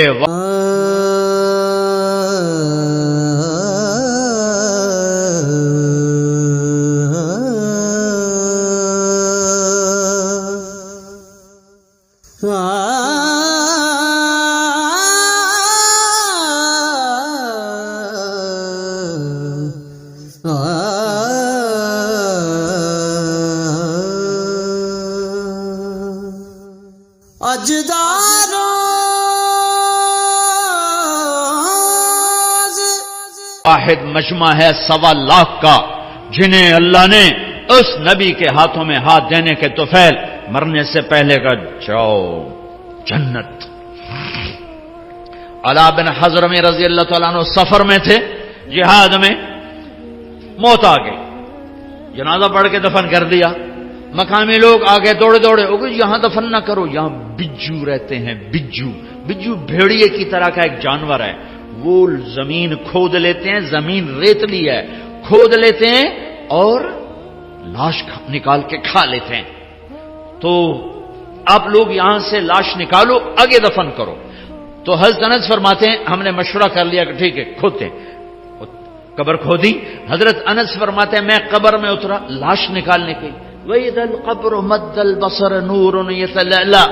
واحد مجمع ہے 1.25 لاکھ کا، جنہیں اللہ نے اس نبی کے ہاتھوں میں ہاتھ دینے کے توفیل مرنے سے پہلے کا جاؤ جنت. علا بن حضرمی رضی اللہ تعالیٰ عنہ سفر میں تھے، جہاد میں، موت آ گئی، جنازہ پڑھ کے دفن کر دیا. مقامی لوگ آگے دوڑے دوڑے، یہاں دفن نہ کرو، یہاں بجو رہتے ہیں. بجو بھیڑیے کی طرح کا ایک جانور ہے. وہ زمین کھود لیتے ہیں، زمین ریتلی ہے، کھود لیتے ہیں اور لاش نکال کے کھا لیتے ہیں. تو آپ لوگ یہاں سے لاش نکالو، آگے دفن کرو. تو حضرت انس فرماتے ہیں ہم نے مشورہ کر لیا کہ ٹھیک ہے کھودتے ہیں. قبر کھودی. حضرت انس فرماتے ہیں میں قبر میں اترا لاش نکالنے کی. وَإِذَا الْقَبْرُ مَدَّ الْبَصَرَ نُورٌ يَتَلَأْلَأُ،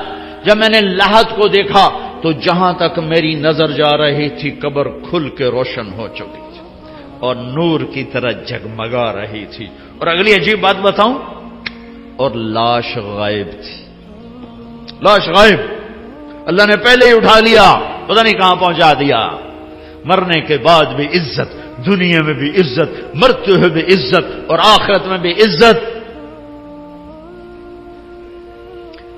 جب میں نے لحد کو دیکھا تو جہاں تک میری نظر جا رہی تھی قبر کھل کے روشن ہو چکی تھی اور نور کی طرح جگمگا رہی تھی. اور اگلی عجیب بات بتاؤں، اور لاش غائب تھی. لاش غائب، اللہ نے پہلے ہی اٹھا لیا، پتہ نہیں کہاں پہنچا دیا. مرنے کے بعد بھی عزت، دنیا میں بھی عزت، مرتے ہوئے بھی عزت اور آخرت میں بھی عزت.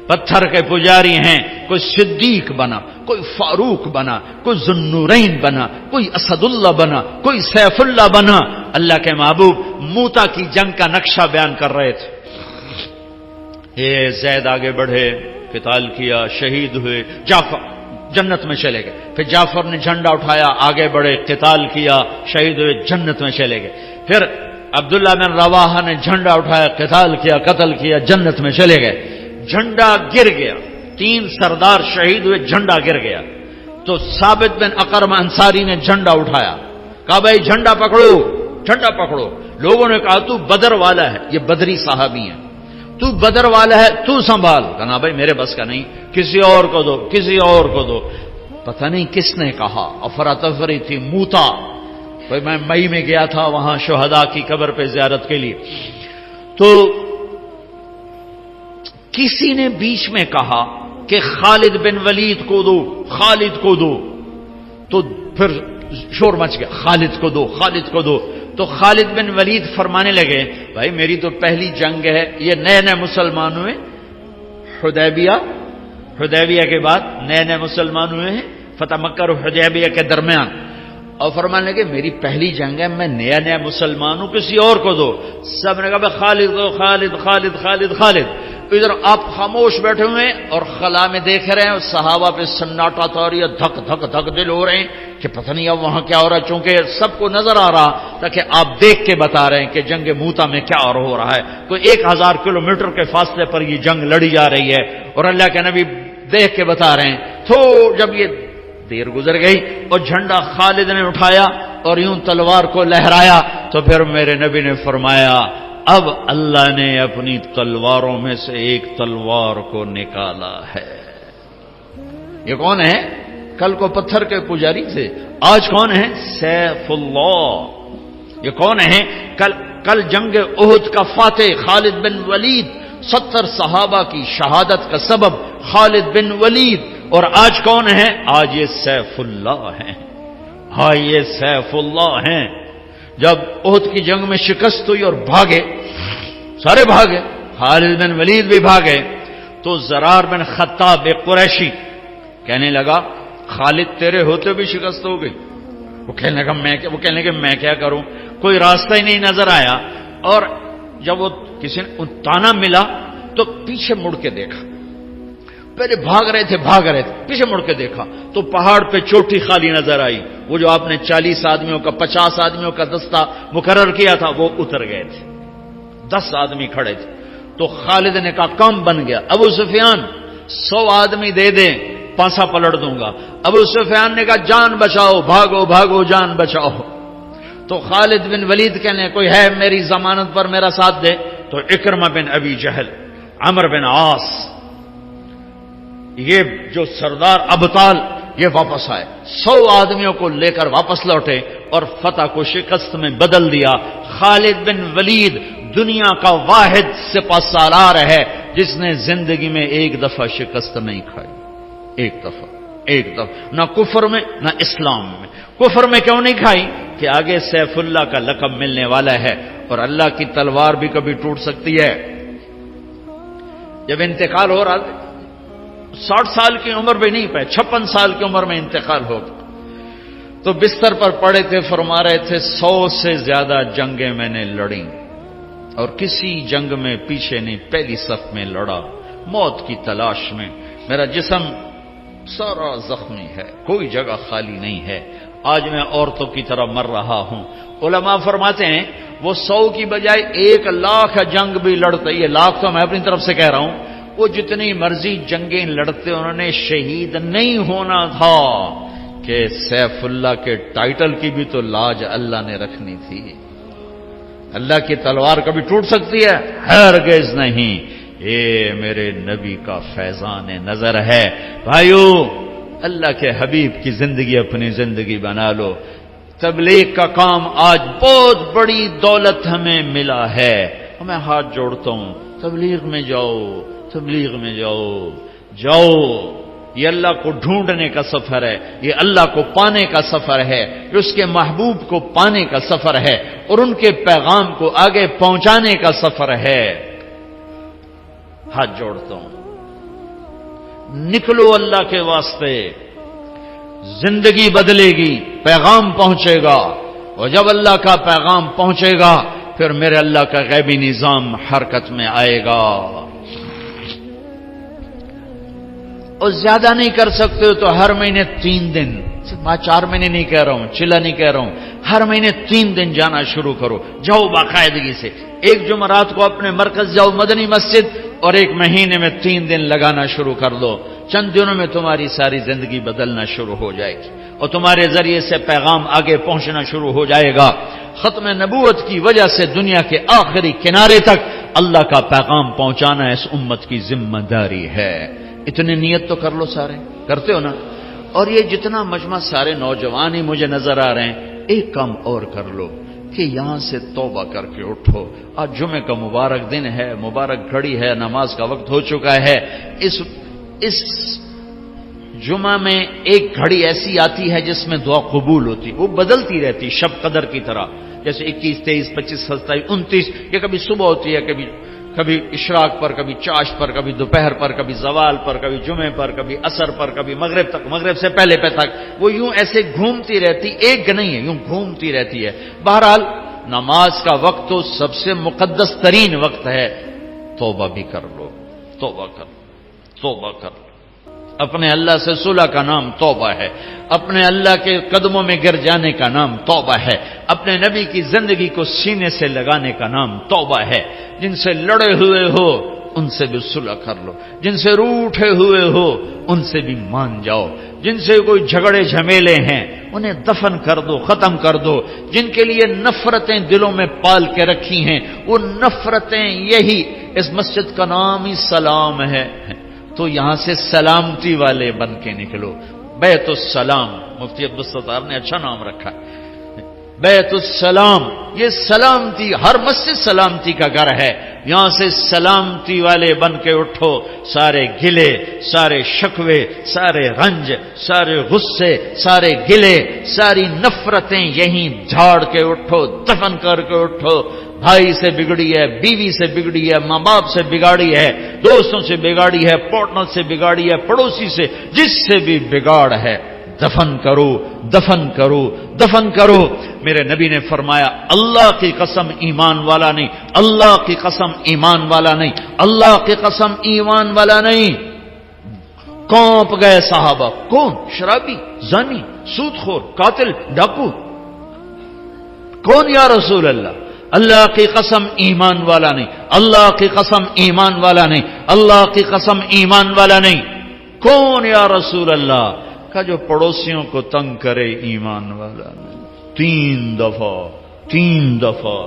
پتھر کے پجاری ہیں، کوئی صدیق بنا، کوئی فاروق بنا، کوئی ذوالنورین بنا، کوئی اسد اللہ بنا، کوئی سیف اللہ بنا. اللہ کے محبوب موتا کی جنگ کا نقشہ بیان کر رہے تھے. یہ زید آگے بڑھے، قتال کیا، شہید ہوئے، جعفر جنت میں چلے گئے. پھر جعفر نے جھنڈا اٹھایا، آگے بڑھے، قتال کیا، شہید ہوئے، جنت میں چلے گئے. پھر عبداللہ بن رواحہ نے جھنڈا اٹھایا، قتال کیا، قتل کیا، جنت میں چلے گئے. جھنڈا گر گیا، 3 سردار شہید ہوئے، جھنڈا گر گیا. تو ثابت بن اقرم انصاری نے جھنڈا اٹھایا، کہا بھائی جھنڈا پکڑو، جھنڈا پکڑو. لوگوں نے کہا تو بدر والا ہے، یہ بدری صحابی ہیں، تو بدر والا ہے، تو سنبھال. کہا بھائی میرے بس کا نہیں، کسی اور کو دو، کسی اور کو دو. پتہ نہیں کس نے کہا، افراتفری تھی. موتا، میں مئی میں گیا تھا وہاں شہداء کی قبر پہ زیارت کے لیے. تو کسی نے بیچ میں کہا کہ خالد بن ولید کو دو، خالد کو دو. تو پھر شور مچ گیا، خالد کو دو، خالد کو دو. تو خالد بن ولید فرمانے لگے بھائی میری تو پہلی جنگ ہے، یہ نئے نئے مسلمان ہوئے، حدیبیہ کے بعد نئے نئے مسلمان ہوئے ہیں، فتح مکہ اور حدیبیہ کے درمیان. اور فرمانے لگے میری پہلی جنگ ہے، میں نیا نیا مسلمان ہوں، کسی اور کو دو. سب نے کہا خالد دو، خالد خالد خالد خالد. ادھر آپ خاموش بیٹھے ہوئے اور خلا میں دیکھ رہے ہیں اور صحابہ پہ سناٹا تاریہ، دھک دھک دھک دل ہو رہے ہیں کہ پتہ نہیں اب وہاں کیا ہو رہا ہے. چونکہ سب کو نظر آ رہا تاکہ آپ دیکھ کے بتا رہے ہیں کہ جنگ موتا میں کیا ہو رہا ہے. کوئی 1000 کلومیٹر کے فاصلے پر یہ جنگ لڑی جا رہی ہے اور اللہ کے نبی دیکھ کے بتا رہے ہیں. تو جب یہ دیر گزر گئی اور جھنڈا خالد نے اٹھایا اور یوں تلوار کو لہرایا تو پھر میرے نبی نے فرمایا اب اللہ نے اپنی تلواروں میں سے ایک تلوار کو نکالا ہے. یہ کون ہے؟ کل کو پتھر کے پجاری تھے، آج کون ہے؟ سیف اللہ. یہ کون ہے؟ کل جنگ احد کا فاتح خالد بن ولید، 70 صحابہ کی شہادت کا سبب خالد بن ولید. اور آج کون ہے؟ آج یہ سیف اللہ ہیں. ہاں یہ سیف اللہ ہیں. جب احد کی جنگ میں شکست ہوئی اور بھاگے، سارے بھاگے، خالد بن ولید بھی بھاگے، تو زرار بن خطاب ایک قریشی کہنے لگا خالد تیرے ہوتے بھی شکست ہو گئی. وہ کہنے لگا میں کیا کروں، کوئی راستہ ہی نہیں نظر آیا. اور جب وہ کسی نے تانا ملا تو پیچھے مڑ کے دیکھا، پہلے بھاگ رہے تھے پیچھے مڑ کے دیکھا تو پہاڑ پہ چوٹی خالی نظر آئی. وہ جو آپ نے 40 آدمیوں کا 50 آدمیوں کا دستہ مقرر کیا تھا وہ اتر گئے تھے. 10 آدمی کھڑے تھے. تو خالد نے کہا کام بن گیا. ابو سفیان 100 آدمی دے دیں پانسا پلٹ دوں گا. ابو سفیان نے کہا جان بچاؤ، بھاگو بھاگو جان بچاؤ. تو خالد بن ولید کہنے کوئی ہے میری ضمانت پر میرا ساتھ دے. تو اکرمہ بن ابی جہل، عمرو بن عاص، یہ جو سردار ابطال یہ واپس آئے. 100 آدمیوں کو لے کر واپس لوٹے اور فتح کو شکست میں بدل دیا. خالد بن ولید دنیا کا واحد سپہ سالار ہے جس نے زندگی میں ایک دفعہ شکست نہیں کھائی. ایک دفعہ نہ کفر میں نہ اسلام میں. کفر میں کیوں نہیں کھائی؟ کہ آگے سیف اللہ کا لقب ملنے والا ہے اور اللہ کی تلوار بھی کبھی ٹوٹ سکتی ہے. جب انتقال ہو رہا 60 سال کی عمر بھی نہیں پائے، 56 سال کی عمر میں انتقال ہو گیا تو بستر پر پڑے تھے، فرما رہے تھے 100 سے زیادہ جنگیں میں نے لڑی اور کسی جنگ میں پیچھے نہیں، پہلی صف میں لڑا موت کی تلاش میں. میرا جسم سارا زخمی ہے، کوئی جگہ خالی نہیں ہے. آج میں عورتوں کی طرح مر رہا ہوں. علماء فرماتے ہیں وہ 100 کی بجائے 1,00,000 جنگ بھی لڑتے، یہ لاکھ تو میں اپنی طرف سے کہہ رہا ہوں، وہ جتنی مرضی جنگیں لڑتے انہوں نے شہید نہیں ہونا تھا کہ سیف اللہ کے ٹائٹل کی بھی تو لاج اللہ نے رکھنی تھی. اللہ کی تلوار کبھی ٹوٹ سکتی ہے؟ ہرگز نہیں. یہ میرے نبی کا فیضان نظر ہے. بھائیو، اللہ کے حبیب کی زندگی اپنی زندگی بنا لو. تبلیغ کا کام آج بہت بڑی دولت ہمیں ملا ہے. میں ہاتھ جوڑتا ہوں، تبلیغ میں جاؤ، تبلیغ میں جاؤ. یہ اللہ کو ڈھونڈنے کا سفر ہے، یہ اللہ کو پانے کا سفر ہے، یہ اس کے محبوب کو پانے کا سفر ہے اور ان کے پیغام کو آگے پہنچانے کا سفر ہے. ہاتھ جوڑتا ہوں، نکلو اللہ کے واسطے. زندگی بدلے گی، پیغام پہنچے گا اور جب اللہ کا پیغام پہنچے گا پھر میرے اللہ کا غیبی نظام حرکت میں آئے گا. اور زیادہ نہیں کر سکتے ہو تو ہر مہینے 3 دن، میں 4 مہینے نہیں کہہ رہا ہوں، چلا نہیں کہہ رہا ہوں، ہر مہینے 3 دن جانا شروع کرو. جاؤ باقاعدگی سے. ایک جمعرات کو اپنے مرکز جاؤ مدنی مسجد اور ایک مہینے میں 3 دن لگانا شروع کر دو. چند دنوں میں تمہاری ساری زندگی بدلنا شروع ہو جائے گی اور تمہارے ذریعے سے پیغام آگے پہنچنا شروع ہو جائے گا. ختم نبوت کی وجہ سے دنیا کے آخری کنارے تک اللہ کا پیغام پہنچانا اس امت کی ذمہ داری ہے. اتنی نیت تو کر لو، سارے کرتے ہو نا. اور یہ جتنا مجمع سارے نوجوان ہی مجھے نظر آ رہے ہیں، ایک کام اور کر لو کہ یہاں سے توبہ کر کے اٹھو. آج جمعے کا مبارک دن ہے، مبارک گھڑی ہے، نماز کا وقت ہو چکا ہے. اس جمعہ میں ایک گھڑی ایسی آتی ہے جس میں دعا قبول ہوتی، وہ بدلتی رہتی شب قدر کی طرح، جیسے 21، 23، 25، 27، 29. یہ کبھی صبح ہوتی ہے، کبھی اشراق پر، کبھی چاش پر، کبھی دوپہر پر، کبھی زوال پر، کبھی جمعے پر، کبھی عصر پر، کبھی مغرب تک، مغرب سے پہلے تک. وہ یوں ایسے گھومتی رہتی، ایک نہیں ہے، یوں گھومتی رہتی ہے. بہرحال نماز کا وقت تو سب سے مقدس ترین وقت ہے. توبہ بھی کر لو، توبہ کر لو. اپنے اللہ سے صلح کا نام توبہ ہے. اپنے اللہ کے قدموں میں گر جانے کا نام توبہ ہے. اپنے نبی کی زندگی کو سینے سے لگانے کا نام توبہ ہے. جن سے لڑے ہوئے ہو ان سے بھی صلح کر لو. جن سے روٹھے ہوئے ہو ان سے بھی مان جاؤ. جن سے کوئی جھگڑے جھمیلے ہیں انہیں دفن کر دو، ختم کر دو. جن کے لیے نفرتیں دلوں میں پال کے رکھی ہیں وہ نفرتیں، یہی اس مسجد کا نام ہی سلام ہے، تو یہاں سے سلامتی والے بن کے نکلو. بیت السلام، مفتی عبدالستار نے اچھا نام رکھا، بیت السلام. یہ سلامتی، ہر مسجد سلامتی کا گھر ہے. یہاں سے سلامتی والے بن کے اٹھو. سارے گلے، سارے شکوے، سارے رنج، سارے غصے، سارے گلے، ساری نفرتیں یہیں جھاڑ کے اٹھو، دفن کر کے اٹھو. بھائی سے بگڑی ہے، بیوی سے بگڑی ہے، ماں باپ سے بگاڑی ہے، دوستوں سے بگاڑی ہے، پارٹنر سے بگاڑی ہے، پڑوسی سے، جس سے بھی بگاڑ ہے، دفن کرو، دفن کرو، دفن کرو. میرے نبی نے فرمایا اللہ کی قسم ایمان والا نہیں، اللہ کی قسم ایمان والا نہیں، اللہ کی قسم ایمان والا نہیں. کانپ گئے صحابہ. کون؟ شرابی، زانی، سود خور، قاتل، ڈاکو. کون یا رسول اللہ؟ اللہ کی قسم ایمان والا نہیں، اللہ کی قسم ایمان والا نہیں، اللہ کی قسم ایمان والا نہیں۔ کون یا رسول اللہ؟ کا جو پڑوسیوں کو تنگ کرے ایمان والا نہیں۔ 3 دفعہ 3 دفعہ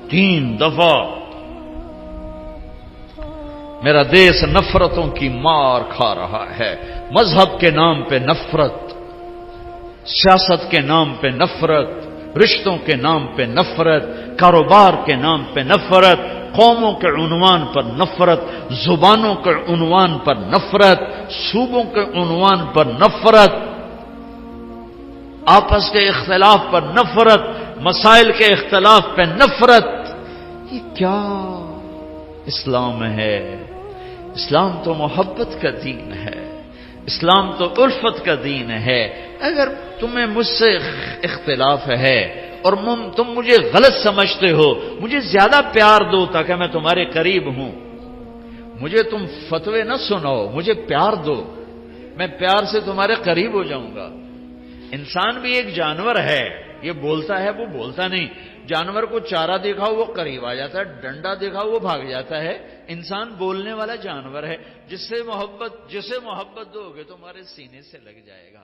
3 دفعہ۔ میرا دیس نفرتوں کی مار کھا رہا ہے، مذہب کے نام پہ نفرت، سیاست کے نام پہ نفرت، رشتوں کے نام پہ نفرت، کاروبار کے نام پہ نفرت، قوموں کے عنوان پر نفرت، زبانوں کے عنوان پر نفرت، صوبوں کے عنوان پر نفرت، آپس کے اختلاف پر نفرت، مسائل کے اختلاف پہ نفرت۔ یہ کیا اسلام ہے؟ اسلام تو محبت کا دین ہے، اسلام تو الفت کا دین ہے۔ اگر تمہیں مجھ سے اختلاف ہے اور تم مجھے غلط سمجھتے ہو، مجھے زیادہ پیار دو تاکہ میں تمہارے قریب ہوں۔ مجھے تم فتوے نہ سناؤ، مجھے پیار دو، میں پیار سے تمہارے قریب ہو جاؤں گا۔ انسان بھی ایک جانور ہے، یہ بولتا ہے وہ بولتا نہیں۔ جانور کو چارہ دکھاؤ وہ قریب آ جاتا ہے، ڈنڈا دکھاؤ وہ بھاگ جاتا ہے۔ انسان بولنے والا جانور ہے، جسے محبت دو گے تمہارے سینے سے لگ جائے گا۔